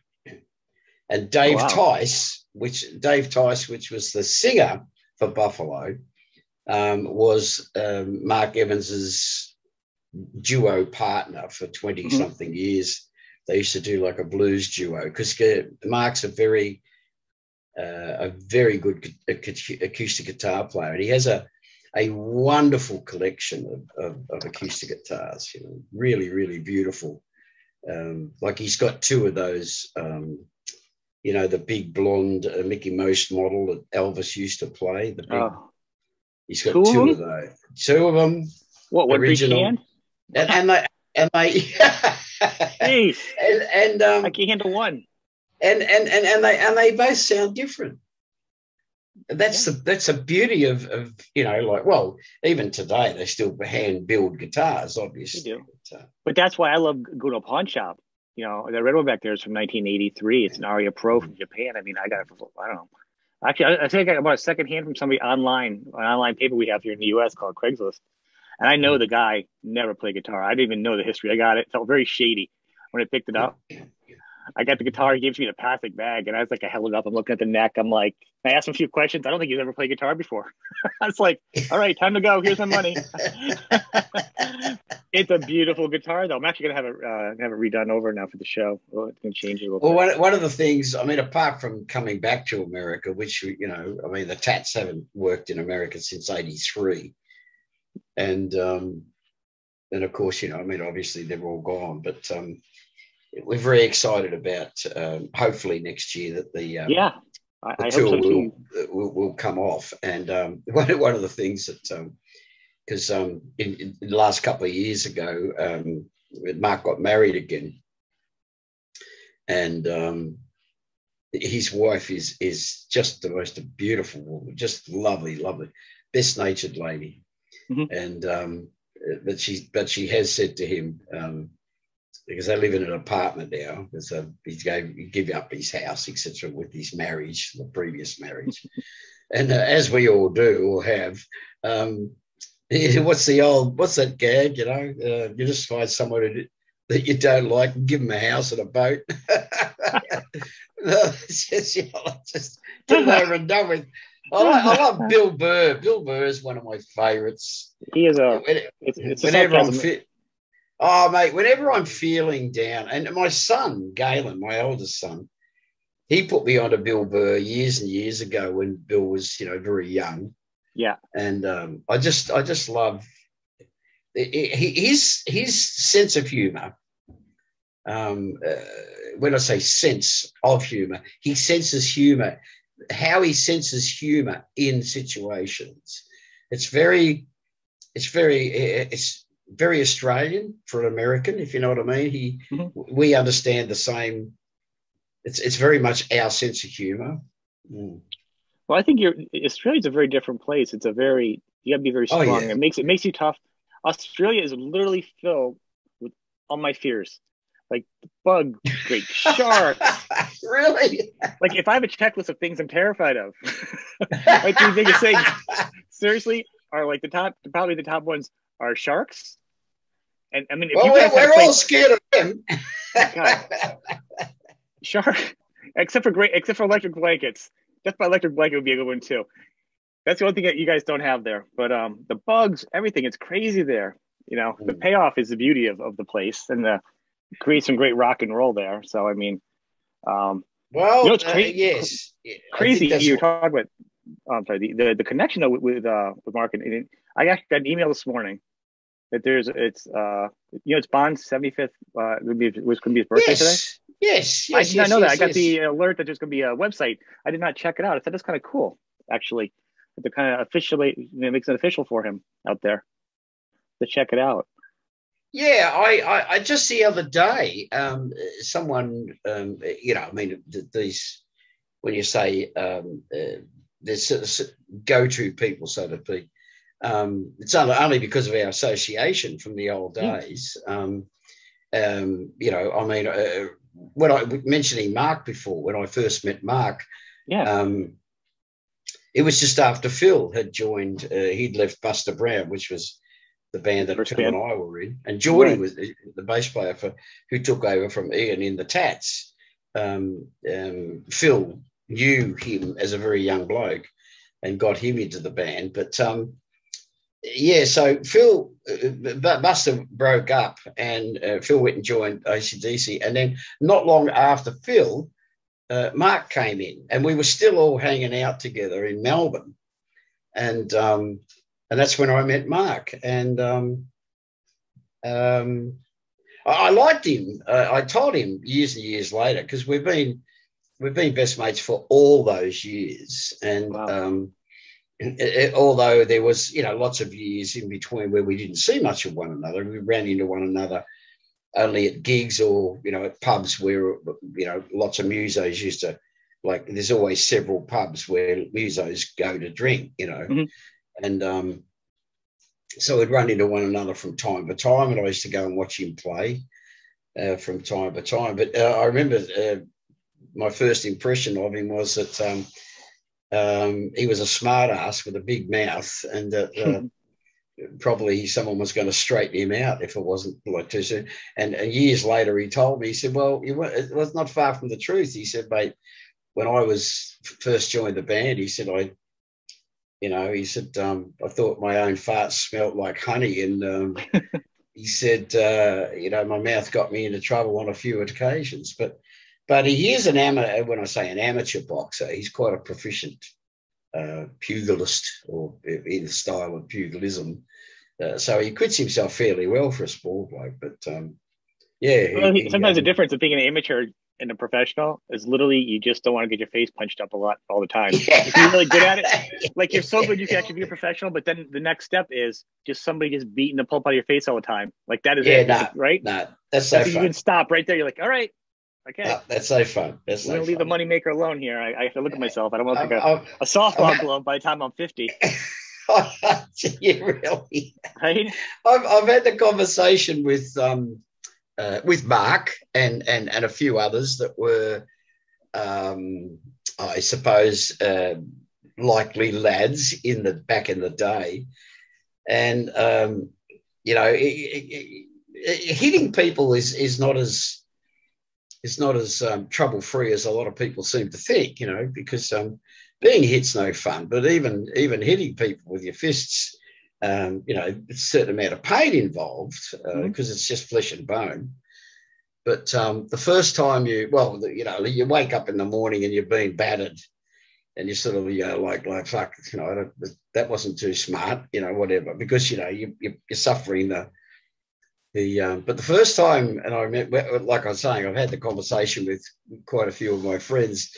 And Dave Tice, which was the singer for Buffalo, was Mark Evans's duo partner for 20-something years. They used to do like a blues duo, because Mark's a very good acoustic guitar player, and he has a wonderful collection of acoustic guitars. Really, really beautiful. Like he's got two of those. The big blonde Mickey Mouse model that Elvis used to play. He's got two of those. Two of them. What original? One and they Jeez. and I can't handle one. And they both sound different. That's the beauty of even today they still hand build guitars, obviously. They do. But that's why I love going to a pawn shop. The red one back there is from 1983. It's an Aria Pro from Japan. I mean, I got it for, I don't know. Actually, I think I bought a secondhand from somebody an online paper we have here in the U.S. called Craigslist. And I know the guy never played guitar. I didn't even know the history. I got it. It felt very shady when I picked it up. I got the guitar. He gives me the plastic bag, and I was like, I held it up. I'm looking at the neck. I'm like, I asked him a few questions. I don't think he's ever played guitar before. I was like, all right, time to go. Here's my money. It's a beautiful guitar, though. I'm actually gonna have it redone over now for the show. It's gonna change it a little bit. Well, one of the things, I mean, apart from coming back to America, which the Tats haven't worked in America since '83, and of course, obviously they're all gone, but. We're very excited about hopefully next year that the tour will come off. And one of the things that, because in the last couple of years ago, Mark got married again, and his wife is just the most beautiful woman, just lovely, best natured lady. And but she has said to him, because they live in an apartment now, so he gave up his house, etc., with his marriage, the previous marriage. And as we all do or have, what's that gag, you just find someone that you don't like and give them a house and a boat. Just get it over and done with. I love Bill Burr. Bill Burr is one of my favourites. He is whenever I'm fit. Oh, mate, whenever I'm feeling down, and my son, Galen, my oldest son, he put me onto Bill Burr years and years ago when Bill was, very young. Yeah. And I just love his sense of humour. When I say sense of humour, he senses humour. How he senses humour in situations. It's very Australian for an American, if you know what I mean. We understand the same. It's very much our sense of humour. Well, I think Australia's a very different place. You got to be very strong. Oh, yeah. It makes you tough. Australia is literally filled with all my fears, like bug, great sharks. Really? Like if I have a checklist of things I'm terrified of, like the biggest things, seriously, are like probably the top ones are sharks. And I mean, we're all scared of them. Shark, except for electric blankets. Just my electric blanket would be a good one too. That's the only thing that you guys don't have there. But the bugs, everything, it's crazy there. The payoff is the beauty of the place, and create some great rock and roll there. So I mean, it's yes, crazy. You're talking about. I'm sorry, the connection though with Mark, and I actually got an email this morning that it's Bond's 75th. Was going to be his birthday today. Yes. I did not know that. I got the alert that there's going to be a website. I did not check it out. I thought that's kind of cool, actually. They're kind of officially makes it official for him out there to check it out. Yeah, I just the other day, someone, I mean, these, when you say there's go-to people, so to speak, it's only because of our association from the old days. I mean, when I mentioning Mark before, when I first met Mark, it was just after Phil had joined. He'd left Buster Brown, which was the band that Phil and I were in, and Geordie was the bass player who took over from Ian in the Tats. Phil knew him as a very young bloke and got him into the band. But so Phil, Buster broke up, and Phil went and joined AC/DC, and then not long after Phil, Mark came in, and we were still all hanging out together in Melbourne, and that's when I met Mark, and I liked him. I told him years and years later, because we've been best mates for all those years, and although there was lots of years in between where we didn't see much of one another, we ran into one another only at gigs or at pubs where lots of musos used to, like, there's always several pubs where musos go to drink, and so we'd run into one another from time to time, and I used to go and watch him play from time to time. But I remember my first impression of him was that he was a smart ass with a big mouth, and that probably someone was going to straighten him out if it wasn't like too soon. And years later, he told me, he said, well, it was not far from the truth. He said, mate, when I was first joined the band, he said, I thought my own farts smelt like honey. And he said, my mouth got me into trouble on a few occasions. But he is an amateur. When I say an amateur boxer, he's quite a proficient pugilist, or in the style of pugilism. So he quits himself fairly well for a sport bloke. But sometimes the difference of being an amateur and a professional is literally you just don't want to get your face punched up a lot all the time. If you're really good at it, like you're so good you can actually be a professional, but then the next step is just somebody just beating the pulp out of your face all the time. Like that is right? No, that's so fun. You can stop right there. You're like, all right, okay. No, that's so fun. We're going to leave the moneymaker alone here. I have to look at myself. I don't want to take a softball glove by the time I'm 50. You really? Right? I've had the conversation with Mark and a few others that were, I suppose, likely lads back in the day, and hitting people is not as trouble free as a lot of people seem to think, because being hit's no fun, but even hitting people with your fists, it's a certain amount of pain involved because it's just flesh and bone. But the first time you wake up in the morning and you're being battered, and you sort of like fuck, that wasn't too smart, whatever, because you're suffering but the first time, and I remember, like I was saying, I've had the conversation with quite a few of my friends.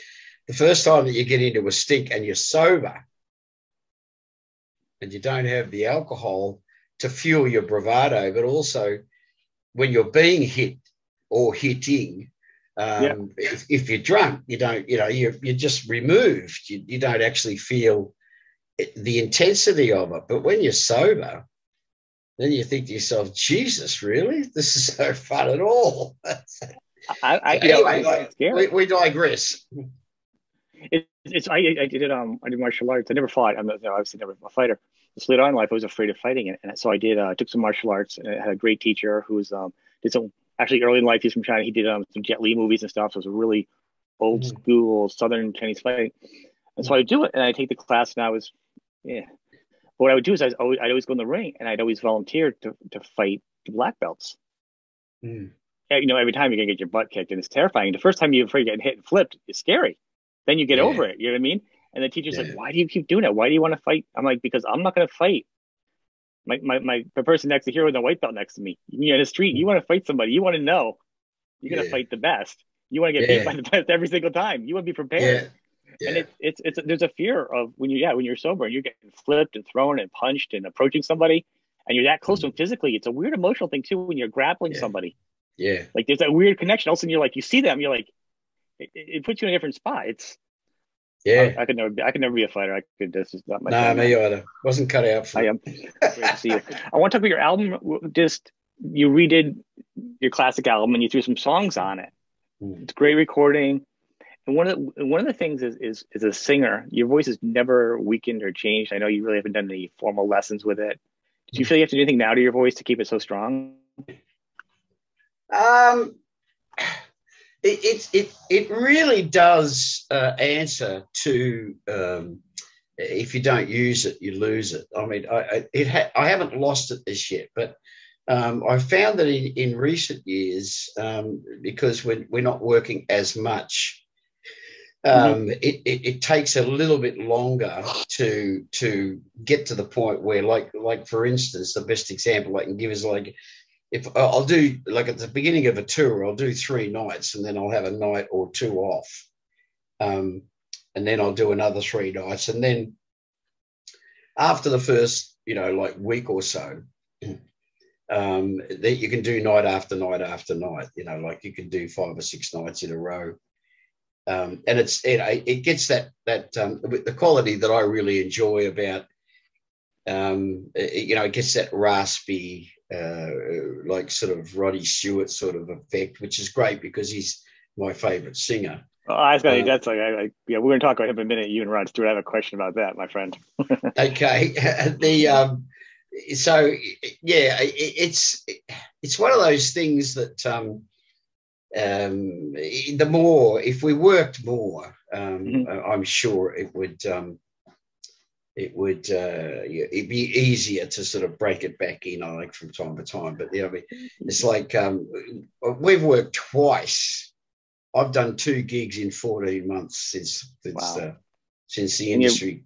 The first time that you get into a stink and you're sober, and you don't have the alcohol to fuel your bravado, but also when you're being hit or hitting, if you're drunk, you don't, you're just removed. You don't actually feel the intensity of it. But when you're sober, then you think to yourself, Jesus, really? This is no fun at all. I we digress. I did martial arts. I never fought. I'm obviously never a fighter. Just later on in life, I was afraid of fighting it, and so I took some martial arts, and I had a great teacher who was did some, actually early in life. He's from China. He did some Jet Li movies and stuff. So it was a really old school Southern Chinese fighting, and so I would do it, and I take the class, and I was What I would do is I'd always go in the ring, and I'd always volunteer to fight the black belts. Every time you're gonna get your butt kicked, and it's terrifying. The first time you're afraid of getting hit and flipped, it's scary. Then you get over it. You know what I mean? And the teacher's like, "Why do you keep doing it? Why do you want to fight?" I'm like, "Because I'm not going to fight The person next to here with a white belt next to me. You're in the street. You want to fight somebody. You want to know you're going to fight the best. You want to get beat by the best every single time. You want to be prepared. And it's there's a fear of when you're sober and you're getting flipped and thrown and punched and approaching somebody and you're that close to them physically. It's a weird emotional thing too when you're grappling somebody. Yeah. Like there's that weird connection. All of a sudden you're like, you see them, you're like, it puts you in a different spot. It's I could never be a fighter. This is not my thing. Me either. Wasn't cut out for I am. Great to see you. I want to talk about your album. You redid your classic album and you threw some songs on it. It's great recording. And one of the things is a singer, your voice has never weakened or changed. I know you really haven't done any formal lessons with it. Do you feel you have to do anything now to your voice to keep it so strong? It really does answer to if you don't use it, you lose it. I mean, I haven't lost it this yet, but I found that in recent years, because we're not working as much, it takes a little bit longer to get to the point where, like for instance, the best example I can give is like, if I'll do like at the beginning of a tour, I'll do 3 nights and then I'll have a night or 2 off. And then I'll do another 3 nights. And then after the first, like week or so, that you can do night after night after night, like you can do 5 or 6 nights in a row. And it gets that the quality that I really enjoy about, it gets that raspy, like sort of Roddy Stewart sort of effect, which is great because he's my favorite singer. Oh, I was gonna, that's we're going to talk about him in a minute. You and Rod Stewart, I have a question about that, my friend. Okay. It's one of those things that, the more, if we worked more, I'm sure it'd be easier to sort of break it back in, I think, from time to time. But it's like we've worked twice. I've done 2 gigs in 14 months since the industry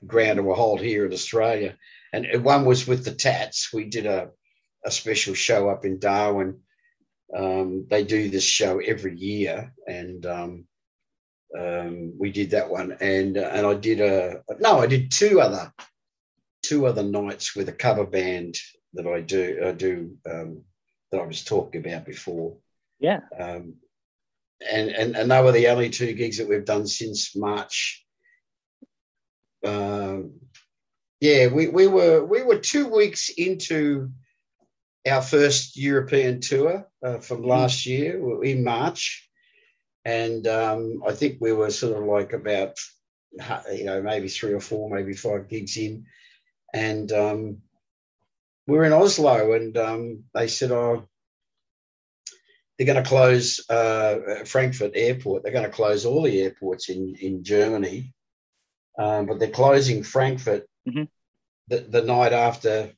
ground to a halt here in Australia, and one was with the Tats. We did a special show up in Darwin. They do this show every year, and we did that one, and I did 2 other nights with a cover band that I do that I was talking about before. Yeah. And they were the only 2 gigs that we've done since March. We were 2 weeks into our first European tour from last year in March. And I think we were sort of like about, maybe 3 or 4, maybe 5 gigs in. And we're in Oslo, and they said, they're going to close Frankfurt Airport. They're going to close all the airports in Germany. But they're closing Frankfurt the night after,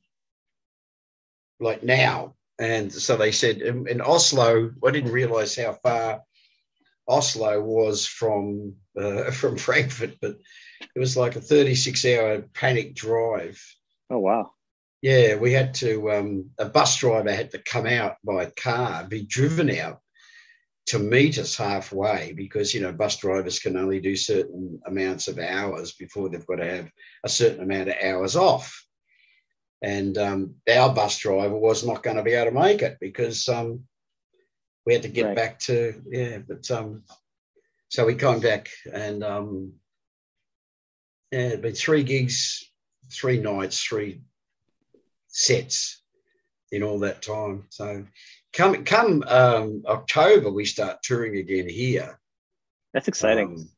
like now. And so they said in Oslo, I didn't realize how far Oslo was from Frankfurt, but it was like a 36-hour panic drive. Oh, wow. Yeah, we had to, a bus driver had to come out by car, be driven out to meet us halfway because, bus drivers can only do certain amounts of hours before they've got to have a certain amount of hours off. And our bus driver was not going to be able to make it because we had to get back to, so we came back and, it'd been 3 gigs, 3 nights, 3 sets in all that time. So come October, we start touring again here. That's exciting.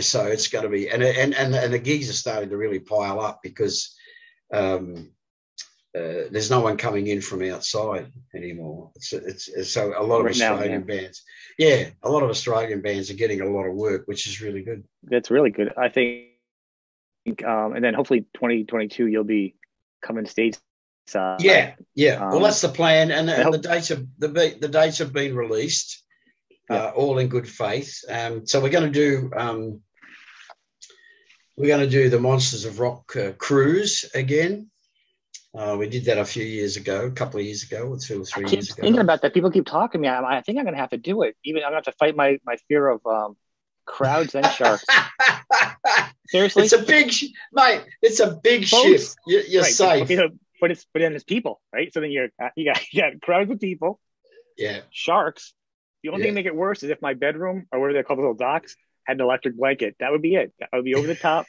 So it's going to be, and the gigs are starting to really pile up because there's no one coming in from outside anymore. It's so a lot of Australian bands. Yeah, a lot of Australian bands are getting a lot of work, which is really good. That's really good. I think, and then hopefully 2022 you'll be coming stateside. Well, that's the plan, and the dates have been released, all in good faith. So we're going to do the Monsters of Rock cruise again. We did that a few years ago, a couple of years ago, or 2 or 3 I keep years ago. thinking about that. People keep talking to me. I think I'm going to have to do it. Even I'm going to have to fight my fear of crowds and sharks. Seriously, it's a big mate. It's a big ship. You're right, safe. But then it's people, right? So then you got crowds of people. Yeah. Sharks. The only thing to make it worse is if my bedroom, or whatever they call the little docks, had an electric blanket. That would be it. That would be over the top.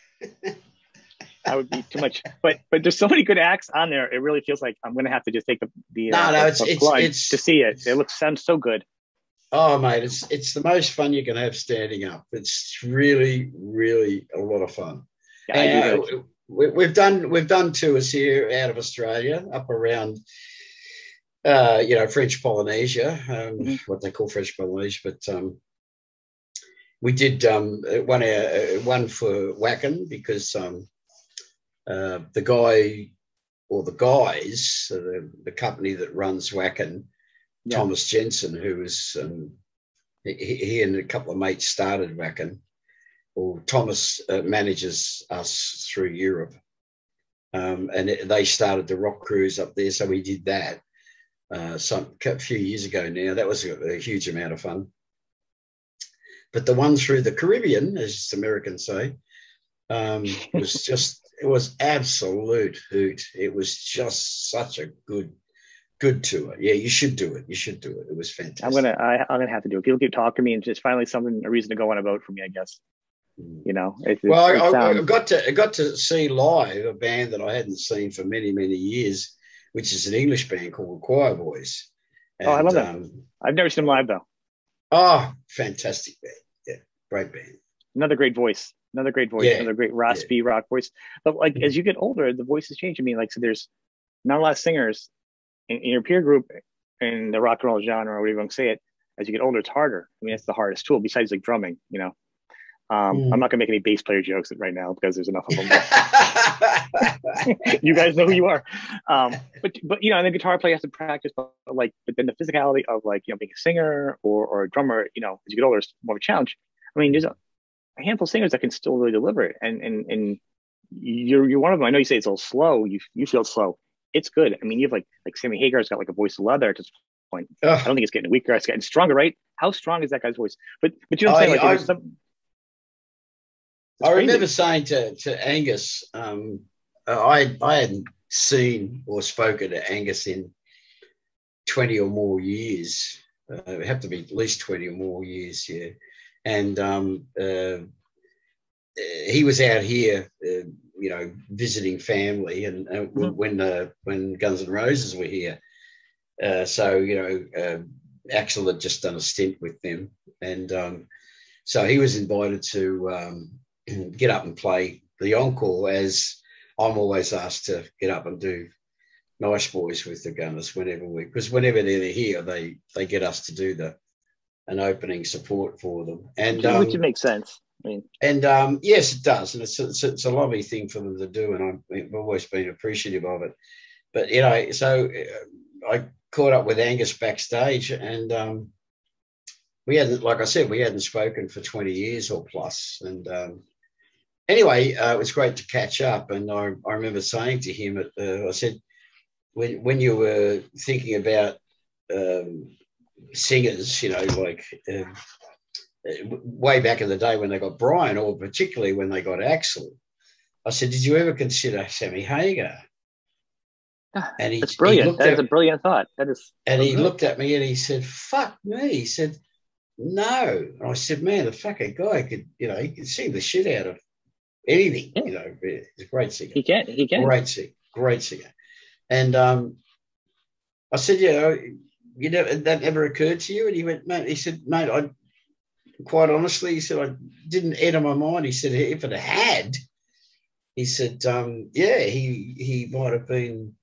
That would be too much. But there's so many good acts on there. It really feels like I'm going to have to just take the it's to see it. It sounds so good. Oh, mate, it's the most fun you can have standing up. It's really, really a lot of fun. Yeah, we've done tours here out of Australia, up around French Polynesia, what they call French Polynesia, but we did one for Wacken because the guy or the guys, the company that runs Wacken, Thomas Jensen, who was he and a couple of mates started Wacken. Well, Thomas manages us through Europe, and they started the rock cruise up there, so we did that a few years ago now. That was a huge amount of fun. But the one through the Caribbean, as Americans say, it was absolute hoot. It was just such a good tour. Yeah, you should do it. It was fantastic. I'm gonna have to do it. People keep talking to me, and it's finally a reason to go on a boat for me, I guess. You know. I got to see live a band that I hadn't seen for many, many years, which is an English band called Choir Boys. And, I love them. I've never seen them live though. Oh, fantastic band! Yeah, great band. Another great voice. Another great raspy rock voice. But like as you get older, the voices change. I mean, like so there's not a lot of singers in your peer group in the rock and roll genre, or whatever you want to say it. As you get older, it's harder. I mean, it's the hardest tool besides like drumming. You know, I'm not gonna make any bass player jokes right now because there's enough of them. You guys know who you are. But you know, and the guitar player has to practice. But then the physicality of like being a singer or a drummer, you know, as you get older, it's more of a challenge. I mean, there's a handful of singers that can still really deliver it, and you're one of them. I know you say it's a little slow. You feel slow. It's good. I mean, you have like Sammy Hagar's got like a voice of leather at this point. I don't think it's getting weaker. It's getting stronger, right? How strong is that guy's voice? But you know what I'm saying? I remember saying to Angus, I hadn't seen or spoken to Angus in 20 or more years. It would have to be at least 20 or more years, yeah. And he was out here, visiting family, and when Guns N' Roses were here. Axel had just done a stint with them, and so he was invited to get up and play the encore, as I'm always asked to get up and do Nice Boys with the Gunners because whenever they're here, they get us to do an opening support for them, and which makes sense. I mean, and yes, it does, and it's a lovely thing for them to do, and I've always been appreciative of it. But so I caught up with Angus backstage, and we hadn't spoken for 20 years or plus, and anyway, it was great to catch up, and I remember saying to him, I said, when you were thinking about singers, way back in the day when they got Brian, or particularly when they got Axel, I said, did you ever consider Sammy Hagar? And that's brilliant. That is a brilliant thought. And he looked at me and he said, fuck me. He said, no. And I said, man, the fucking guy could, he could sing the shit out of anything. Yeah. He's a great singer. He can. Great singer. And I said, that never occurred to you? And he went, mate, I quite honestly, he said, I didn't enter my mind. He said, if it had, he said, he might have been,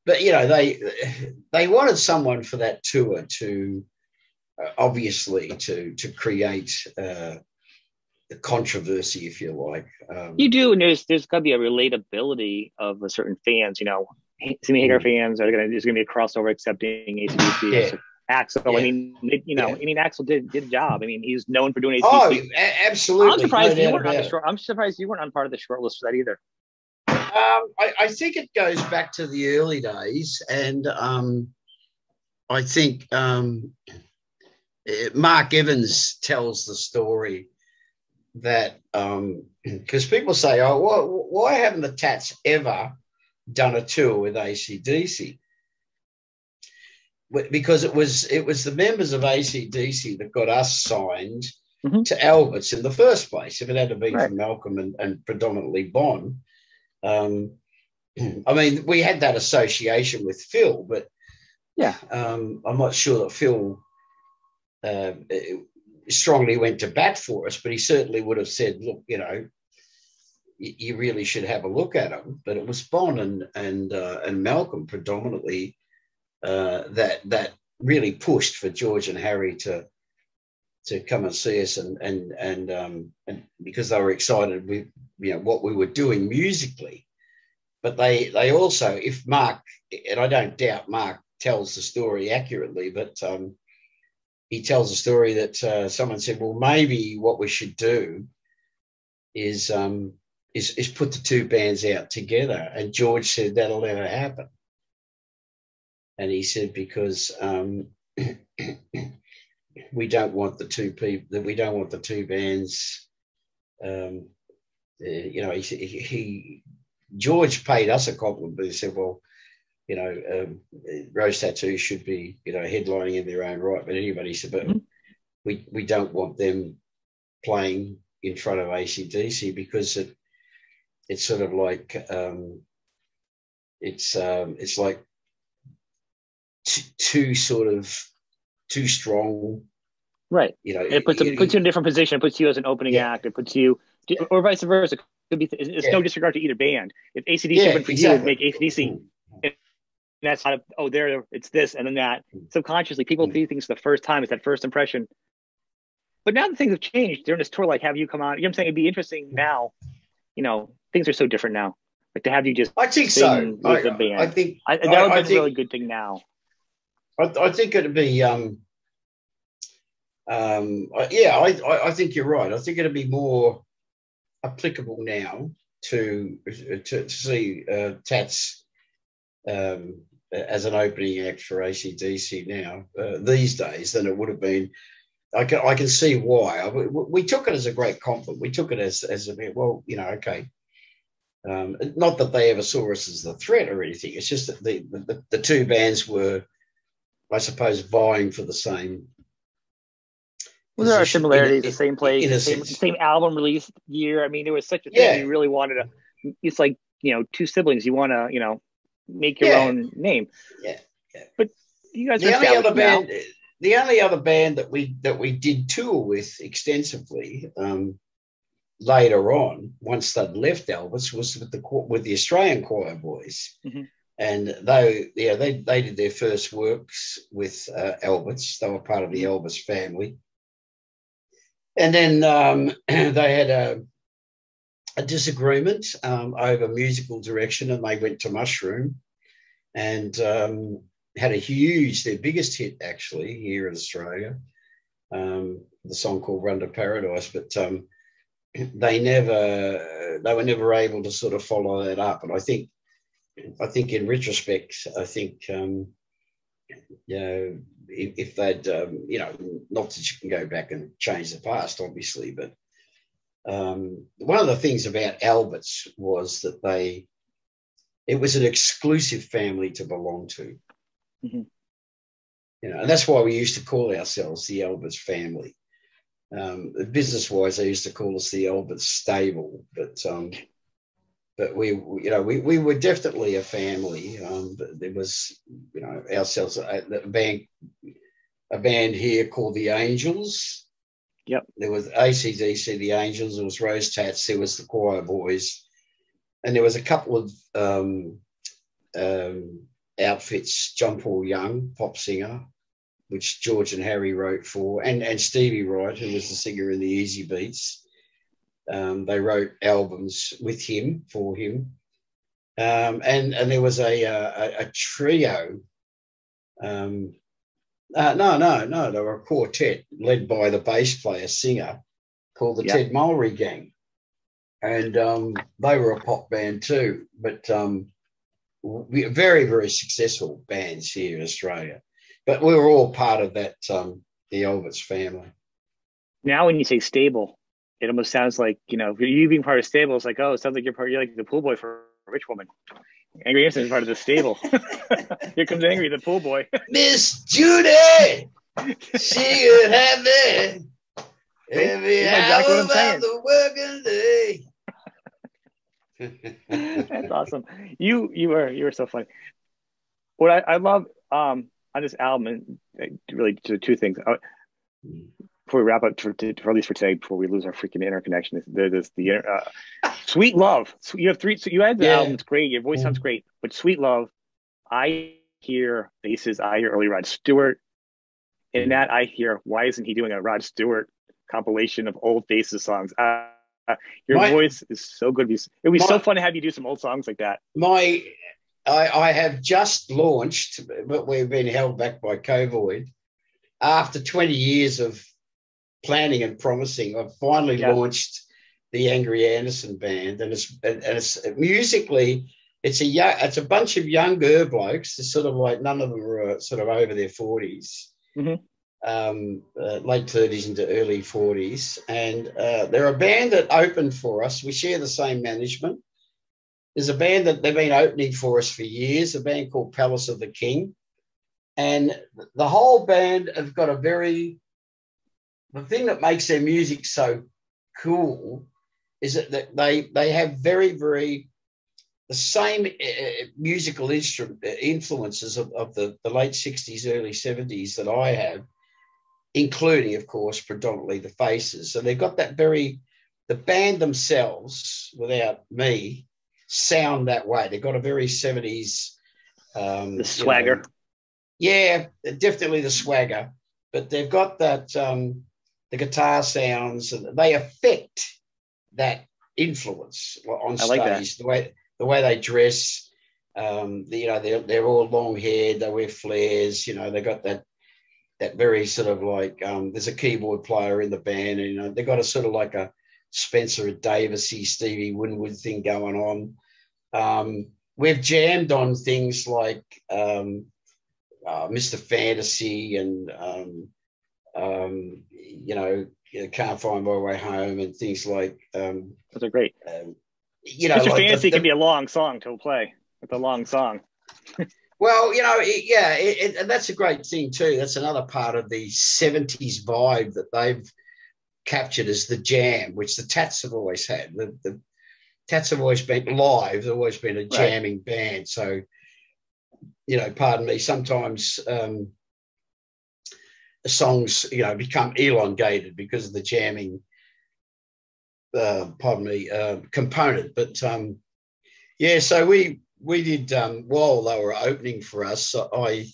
but they wanted someone for that tour to obviously to create the controversy, if you like. You do, and there's got to be a relatability of a certain fans. Sammy Hagar fans there's gonna be a crossover accepting AC/DC. Yeah. Axel. Yeah. I mean, Axel did a job. I mean, he's known for doing AC/DC. Oh, absolutely. I'm surprised you weren't on part of the short list for that either. I think it goes back to the early days, and I think Mark Evans tells the story that because people say, "Oh, why haven't the Tats ever done a tour with AC/DC?" Because it was the members of AC/DC that got us signed to Albert's in the first place. If it had to be for Malcolm and predominantly Bon, I mean, we had that association with Phil, but I'm not sure that Phil strongly went to bat for us, but he certainly would have said, "Look, you know, you really should have a look at them." But it was Bon and Malcolm predominantly that really pushed for George and Harry to come and see us, and because they were excited with what we were doing musically. But they also, if Mark, and I don't doubt Mark tells the story accurately, but he tells a story that someone said, "Well, maybe what we should do is put the two bands out together." And George said, "That'll never happen." And he said, because we don't want the two people, we don't want the two bands. George paid us a compliment, but he said, "Well, Rose Tattoo should be, headlining in their own right." But anybody said, "But we don't want them playing in front of AC/DC because it's sort of like it's like too strong." Right. It puts you in a different position. It puts you as an opening act. It puts you, or vice versa. It could be. It's no disregard to either band. If AC/DC went for you, it'd make AC/DC. That's not it's this and then that. Subconsciously, people do things the first time. It's that first impression. But now that things have changed during this tour, like have you come out? You know what I'm saying? It'd be interesting now. Things are so different now. Like to have you just I think so. With the band. I think that would be a really good thing now. I think it'd be I think you're right. I think it'd be more applicable now to see Tats as an opening act for AC/DC now these days than it would have been. I can see why. We took it as a great compliment. We took it as a bit, well, okay. Not that they ever saw us as the threat or anything. It's just that the two bands were, I suppose, vying for the same. Well, there are similarities. The same place, same album release year. I mean, there was such a thing. You really wanted to. It's like two siblings. You want to make your own name. Yeah. But you guys are established now. The only other band that we did tour with extensively later on, once they'd left Elvis, was with the Australian Choir Boys. And they did their first works with Elvis. They were part of the Elvis family. And then they had a disagreement over musical direction, and they went to Mushroom and had their biggest hit actually here in Australia, the song called Run to Paradise. But they were never able to sort of follow that up. And I think in retrospect, if they'd, not that you can go back and change the past, obviously, but one of the things about Albert's was that it was an exclusive family to belong to. And that's why we used to call ourselves the Albert's family. Business-wise, they used to call us the Albert's stable, but we were definitely a family. But there was, ourselves a band here called the Angels. Yep. There was AC/DC, the Angels. There was Rose Tats. There was the Choir Boys, and there was a couple of outfits. John Paul Young, pop singer, which George and Harry wrote for, and Stevie Wright, who was the singer in the Easy Beats. They wrote albums with him, for him. And there was a trio. No, they were a quartet led by the bass player singer called the Ted Mulry Gang. and they were a pop band too, but we are very, very successful bands here in Australia. But we were all part of that, the Elvis family. Now, when you say stable, it almost sounds like, you being part of stable, it's like, oh, it sounds like you're like the pool boy for a rich woman. Angry Anderson is part of the stable. Here comes Angry, the pool boy. Miss Judy, she could have me every hour of the working day. That's awesome. You were so funny. What I love on this album, and really two things. Before we wrap up, for at least for today, before we lose our freaking interconnection, there's the Sweet Love. You have three. So you had the album's great. Your voice sounds great, but Sweet Love, I hear basses. I hear early Rod Stewart. In that, I hear, why isn't he doing a Rod Stewart compilation of old basis songs? Your voice is so good. It would be so fun to have you do some old songs like that. I have just launched, but we've been held back by COVID. After 20 years of planning and promising, I've finally launched the Angry Anderson Band, and it's musically, it's a bunch of younger blokes. It's sort of like, none of them are sort of over their 40s, late 30s into early 40s, and they're a band that opened for us. We share the same management. There's a band that they've been opening for us for years, a band called Palace of the King, and the whole band have got the thing that makes their music so cool is that they have very, very the same musical influences of the late 60s, early 70s that I have, including, of course, predominantly the Faces. So they've got that the band themselves, without me, sound that way. They've got a very 70s... the swagger. Definitely the swagger. But they've got that... the guitar sounds, and they affect that influence on stage. Like the way they dress, they're all long haired. They wear flares. They got that very sort of like. There's a keyboard player in the band, and they got a sort of like a Spencer Davisy, Stevie Winwood thing going on. We've jammed on things like Mr. Fantasy and. Can't Find My Way Home and things like those are great. Mr. Like Fantasy can be a long song to play. It's a long song. Well, and that's a great thing too. That's another part of the 70s vibe that they've captured as the jam, which the Tats have always had. The Tats have always been live. They've always been a jamming band. So, pardon me, sometimes songs, become elongated because of the jamming, component. But so we did while they were opening for us. I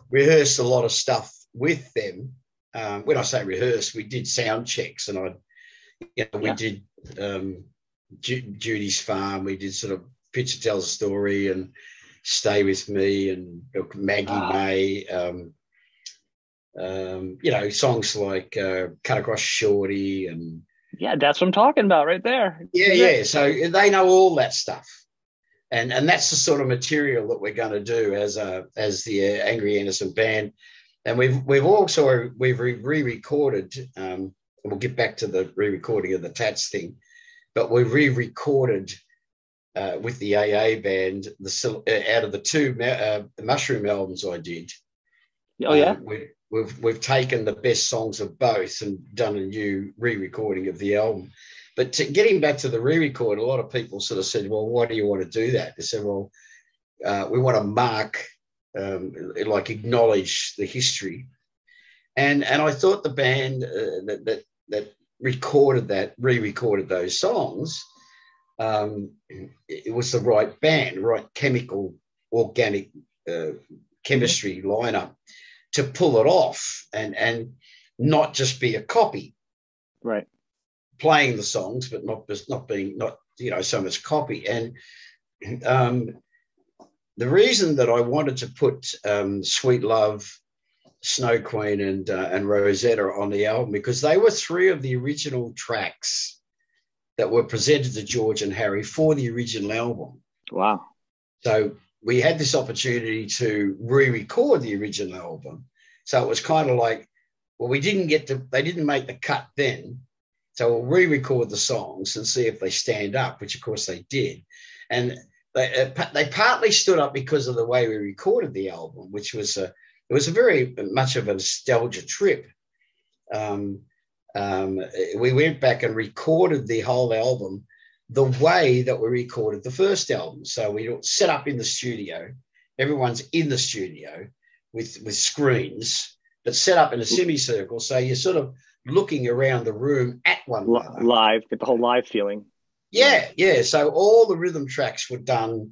rehearsed a lot of stuff with them. When I say rehearse, we did sound checks, and we did Judy's Farm. We did sort of Picture Tells a Story and Stay With Me and Maggie May. Songs like Cut Across Shorty and that's what I'm talking about right there. So they know all that stuff, and that's the sort of material that we're going to do as the Angry Anderson Band. And we've re-recorded. And we'll get back to the re-recording of the Tats thing, but we re-recorded with the AA band out of the two Mushroom albums I did. We've taken the best songs of both and done a new re-recording of the album. But getting back to the re-record, a lot of people sort of said, well, why do you want to do that? They said, well, we want to mark, acknowledge the history. And I thought the band that re-recorded those songs, it was the right band, right chemical, organic chemistry lineup to pull it off and not just be a copy, right? Playing the songs, but not being so much copy. And the reason that I wanted to put Sweet Love, Snow Queen, and Rosetta on the album, because they were three of the original tracks that were presented to George and Harry for the original album. Wow. So we had this opportunity to re-record the original album. So it was kind of like, well, they didn't make the cut then. So we'll re-record the songs and see if they stand up, which of course they did. And they partly stood up because of the way we recorded the album, which was it was a very much of a nostalgia trip. We went back and recorded the whole album the way that we recorded the first album. So we set up in the studio. Everyone's in the studio with screens, but set up in a semicircle. So you're sort of looking around the room at one another. Live, get the whole live feeling. Yeah. So all the rhythm tracks were done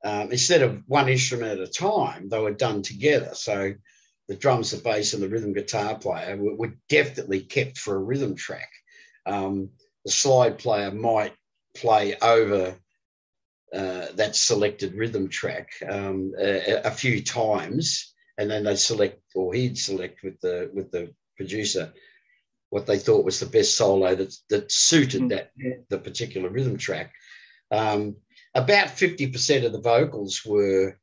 instead of one instrument at a time, they were done together. So the drums, the bass, and the rhythm guitar player were definitely kept for a rhythm track. The slide player might play over that selected rhythm track a few times, and then he'd select with the producer what they thought was the best solo that suited the particular rhythm track. About 50% of the vocals were,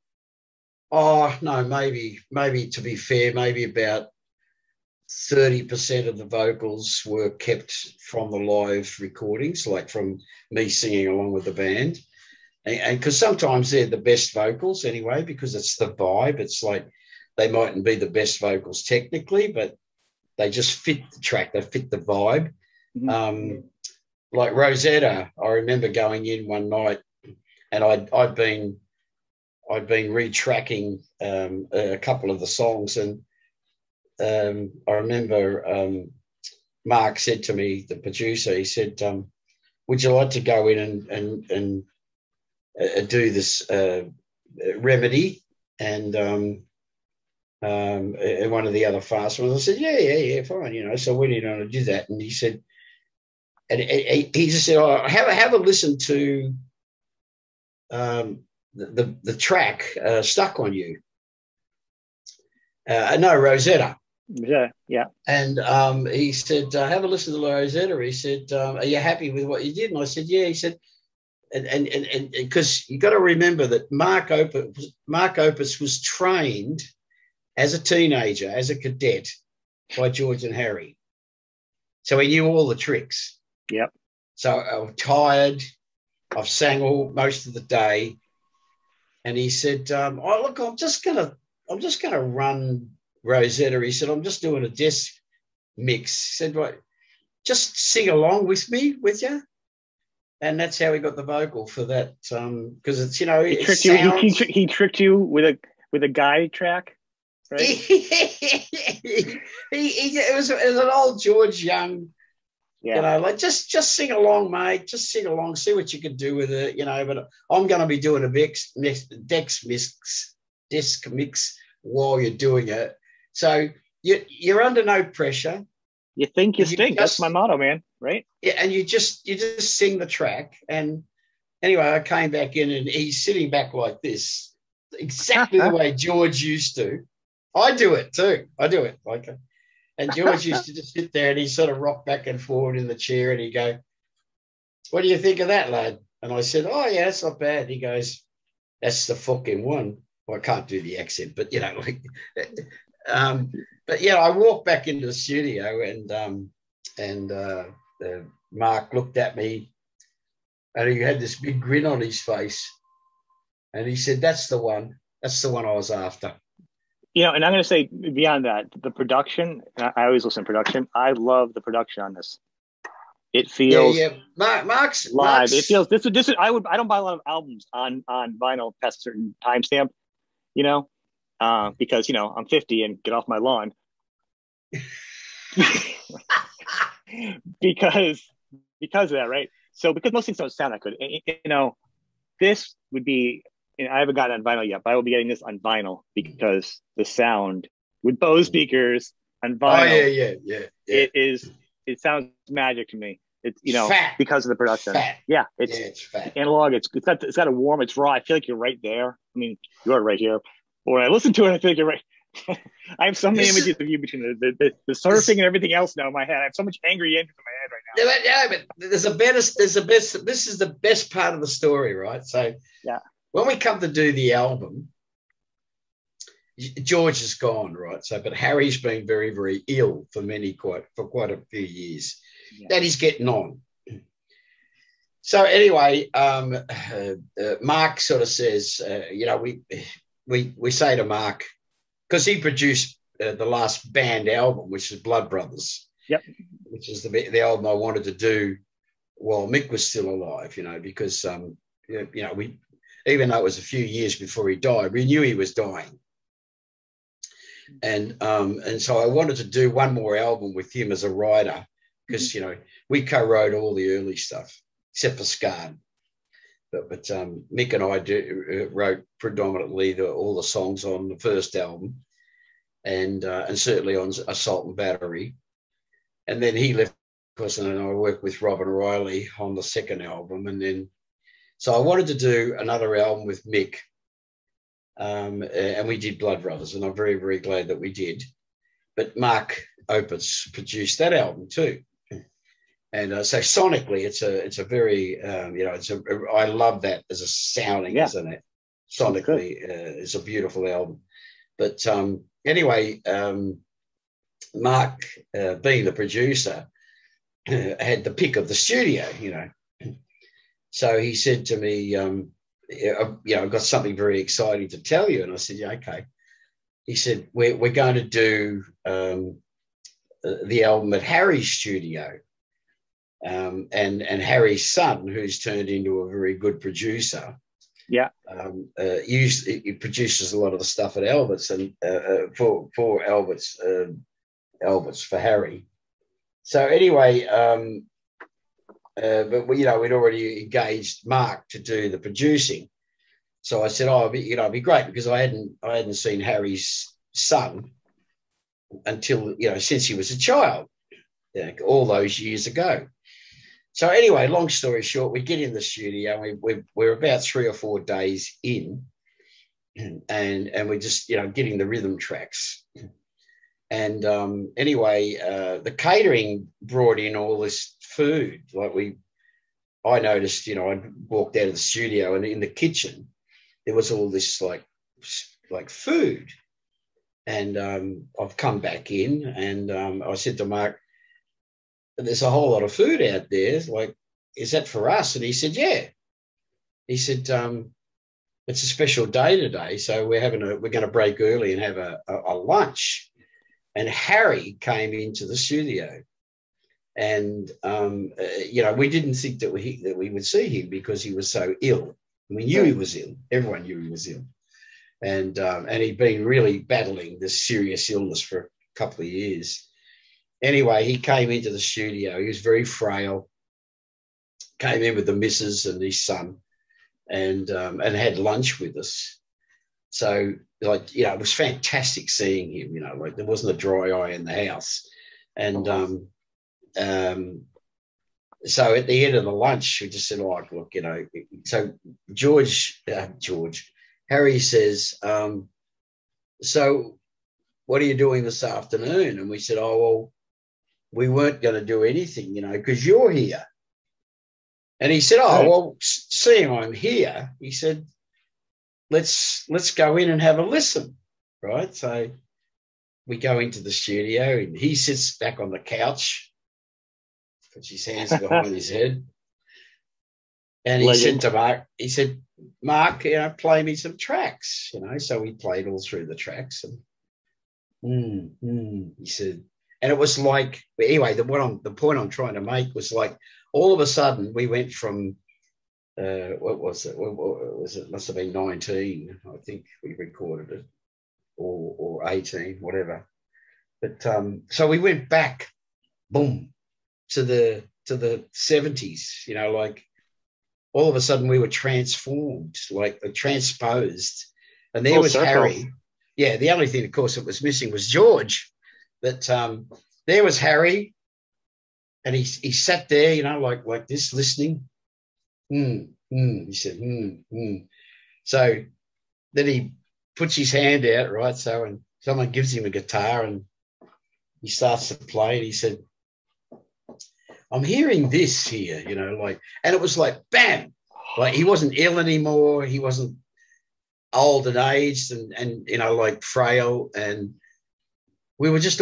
maybe to be fair, maybe about 30% of the vocals were kept from the live recordings, like from me singing along with the band. And because sometimes they're the best vocals anyway, because it's the vibe. It's like they mightn't be the best vocals technically, but they just fit the track. They fit the vibe. Mm-hmm. Like Rosetta, I remember going in one night and I'd been retracking a couple of the songs, and I remember Mark said to me, the producer, he said, would you like to go in and do this remedy and one of the other fast ones? I said, yeah, fine, So I went in and I did that, and he said, and he just said, have a listen to the track Stuck on You. No, Rosetta. Yeah. And he said, have a listen to Rosetta. He said, are you happy with what you did? And I said, yeah. He said, and because you got to remember that Mark Opus was trained as a teenager, as a cadet, by George and Harry. So he knew all the tricks. Yep. So I'm tired. I've sang most of the day. And he said, look, I'm just gonna run Rosetta. He said, I'm just doing a desk mix. He said, right, just sing along with you. And that's how he got the vocal for that. Because it's, he tricked you with a guy track, right? It was an old George Young. Yeah. Like just sing along, mate. Just sing along, see what you can do with it, But I'm going to be doing a desk mix while you're doing it. So you're under no pressure. You think you stink. That's my motto, man. Right? Yeah, and you just sing the track. And anyway, I came back in, and he's sitting back like this, exactly the way George used to. I do it too. Like. And George used to just sit there and he sort of rock back and forward in the chair and he'd go, what do you think of that, lad? And I said, oh, yeah, that's not bad. He goes, that's the fucking one. Well, I can't do the accent, but, but, yeah, I walked back into the studio and Mark looked at me and he had this big grin on his face. And he said, that's the one. That's the one I was after. And I'm going to say beyond that, the production, I always listen to production. I love the production on this. It feels Mark's live. It feels this is I don't buy a lot of albums on vinyl past a certain timestamp, because I'm 50 and get off my lawn. because of that, right? So because most things don't sound that good, this would be. I haven't gotten on vinyl yet, but I will be getting this on vinyl because the sound with Bose speakers on vinyl. Yeah. It sounds magic to me. It's fat. Because of the production. Fat. Yeah, it's fat. Analog. It's got a warm. It's raw. I feel like you're right there. I mean, you are right here. But when I listen to it, I feel like you're right. I have so many This images of you between the surfing and everything else now in my head. I have so much angry images in my head right now. Yeah, but this is the best part of the story, right? So Yeah. when we come to do the album, George is gone, right? So, but Harry's been very, very ill for quite a few years. Yeah. That he's getting on. So anyway, Mark sort of says, we say to Mark, because he produced the last band album, which is Blood Brothers. Yep. Which is the album I wanted to do while Mick was still alive, because we, even though it was a few years before he died, we knew he was dying. And so I wanted to do one more album with him as a writer because, we co-wrote all the early stuff except for Scarred. But Mick and I wrote predominantly all the songs on the first album and certainly on Assault and Battery. And then he left, of course, and I worked with Robin Riley on the second album. And then, so I wanted to do another album with Mick. And we did Blood Brothers, and I'm very, very glad that we did. But Mark Opitz produced that album too, and so sonically, it's a very, I love that as a sounding, isn't it? Sonically, it's a beautiful album. But anyway, Mark, being the producer, had the pick of the studio, So he said to me, I've got something very exciting to tell you. And I said, yeah, okay. He said, we're going to do the album at Harry's studio. And Harry's son, who's turned into a very good producer, he produces a lot of the stuff at Albert's and for Albert's for Harry. So anyway, but we'd already engaged Mark to do the producing. So I said, it'd be great because I hadn't seen Harry's son until, since he was a child, all those years ago. So anyway, long story short, we get in the studio. We're about 3 or 4 days in, and we're just getting the rhythm tracks. And anyway, the catering brought in all this food. I noticed, I walked out of the studio, and in the kitchen there was all this like food. And I've come back in, and I said to Mark, there's a whole lot of food out there. Is that for us? And he said, yeah. He said, it's a special day today, so we're going to break early and have a lunch. And Harry came into the studio, and we didn't think that we would see him because he was so ill. We knew he was ill. Everyone knew he was ill, and he'd been really battling this serious illness for a couple of years. Anyway, he came into the studio. He was very frail. Came in with the missus and his son, and had lunch with us. So, it was fantastic seeing him. There wasn't a dry eye in the house. And so at the end of the lunch, we just said, look, So Harry says, so what are you doing this afternoon? And we said, well, we weren't going to do anything, because you're here. And he said, well, seeing I'm here, he said, let's go in and have a listen, right? So we go into the studio, and he sits back on the couch, puts his hands behind his head, and he said to Mark, Mark, play me some tracks, So we played all through the tracks, and he said, and it was anyway, the point I'm trying to make was all of a sudden we went from what was it? What was it? Must have been 19. I think we recorded it, or 18, whatever. But so we went back, boom, to the 70s. All of a sudden we were transformed, transposed, and there was Harry. Yeah, the only thing, of course, that was missing was George. But there was Harry, and he sat there, like this, listening. He said, So then he puts his hand out, right? So, and someone gives him a guitar and he starts to play, and he said, I'm hearing this here, and it was like, bam, like he wasn't ill anymore. He wasn't old and aged and like frail. And we were just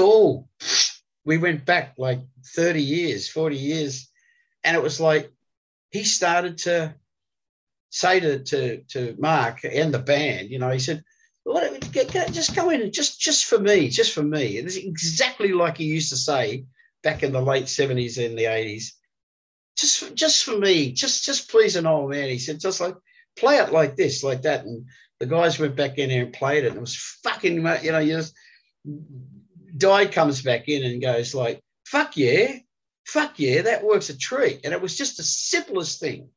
we went back like 30 years, 40 years. And it was like, he started to say to Mark and the band, he said, well, just go in, just for me. And it's exactly like he used to say back in the late 70s and the 80s. Just for me, just please an old man. He said, just like, play it like this, like that. And the guys went back in there and played it. And it was fucking, Di comes back in and goes like, fuck yeah, that works a treat. And it was just the simplest thing.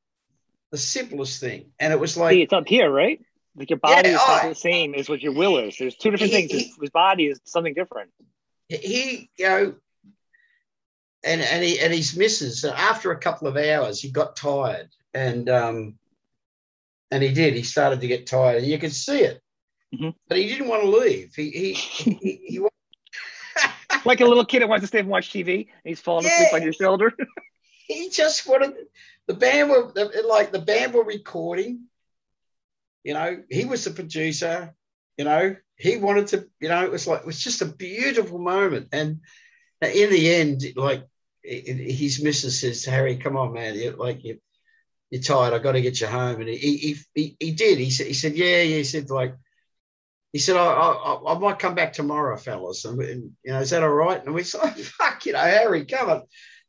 And it was like, see, it's up here, right? Like your body is not the same as what your will is. There's two different things. His body is something different. He, and his missus, after a couple of hours, he got tired, and he did. He started to get tired, and you could see it. Mm-hmm. But he didn't want to leave. He like a little kid that wants to stay and watch TV, and he's falling asleep on your shoulder. He just wanted. The band were recording. He was the producer. He wanted to. It was just a beautiful moment, and in the end, like his missus says, Harry, come on, man, you're tired. I got to get you home. And he did. He said, yeah. He said, I might come back tomorrow, fellas. And is that all right? And we said, oh, fuck, Harry, come on.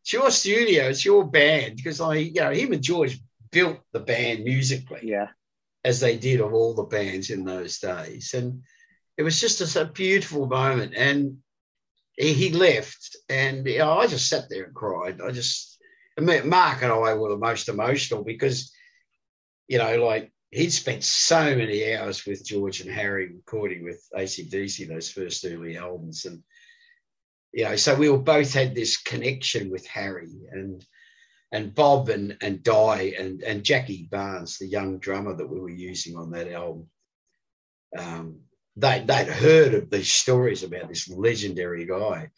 It's your studio. It's your band. Because him and George built the band musically, as they did of all the bands in those days. And it was just a beautiful moment. And he left, and I just sat there and cried. Mark and I were the most emotional because, like he'd spent so many hours with George and Harry recording with AC/DC, those first early albums. And, so we all both had this connection with Harry and Bob and Di and Jackie Barnes, the young drummer that we were using on that album. They'd heard of these stories about this legendary guy,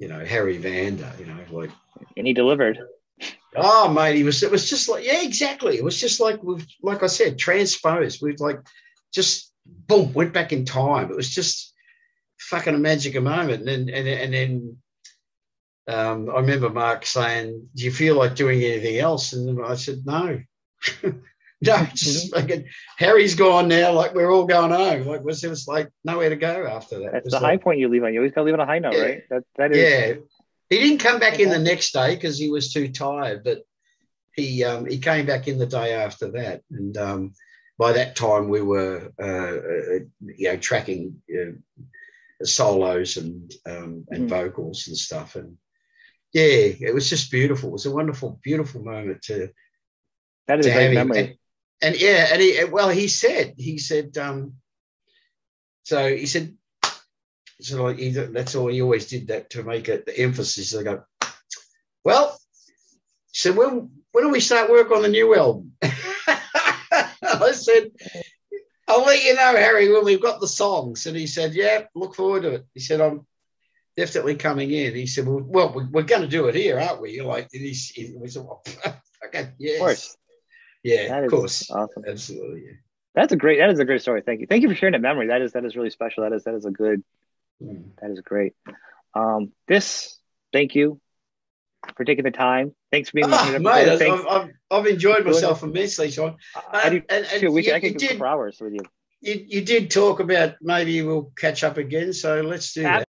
Harry Vander, and he delivered. Oh, mate, it was just like, yeah, exactly. It was just like, like I said, transposed. We've like just, boom, went back in time. It was just fucking a magic moment. And then I remember Mark saying, do you feel like doing anything else? And I said, no. No, just fucking Harry's gone now. Like we're all going home. Like it was like nowhere to go after that. That's the high point you leave on. You always got to leave on a high note, right? That is. Yeah, he didn't come back in the next day because he was too tired. But he came back in the day after that, and by that time we were tracking solos and vocals and stuff. And yeah, it was just beautiful. It was a wonderful, beautiful moment to. That is a great memory. And he said, so like that's all he always did, that to make it the emphasis. I go, well, so when do we start work on the new album? I said, I'll let you know, Harry, when we've got the songs. And he said, yeah, look forward to it. He said, I'm definitely coming in. He said, well, we're going to do it here, aren't we? Like, we said, well, okay, yes. Of course. Yeah, of course. Awesome. Absolutely. Yeah. That is a great story. Thank you. Thank you for sharing that memory. That is really special. That is a good, that is great. Thank you for taking the time. Thanks for being here. Mate, I've enjoyed myself immensely, Sean. I do too. I could go for hours with you. You did talk about maybe we'll catch up again, so let's do that.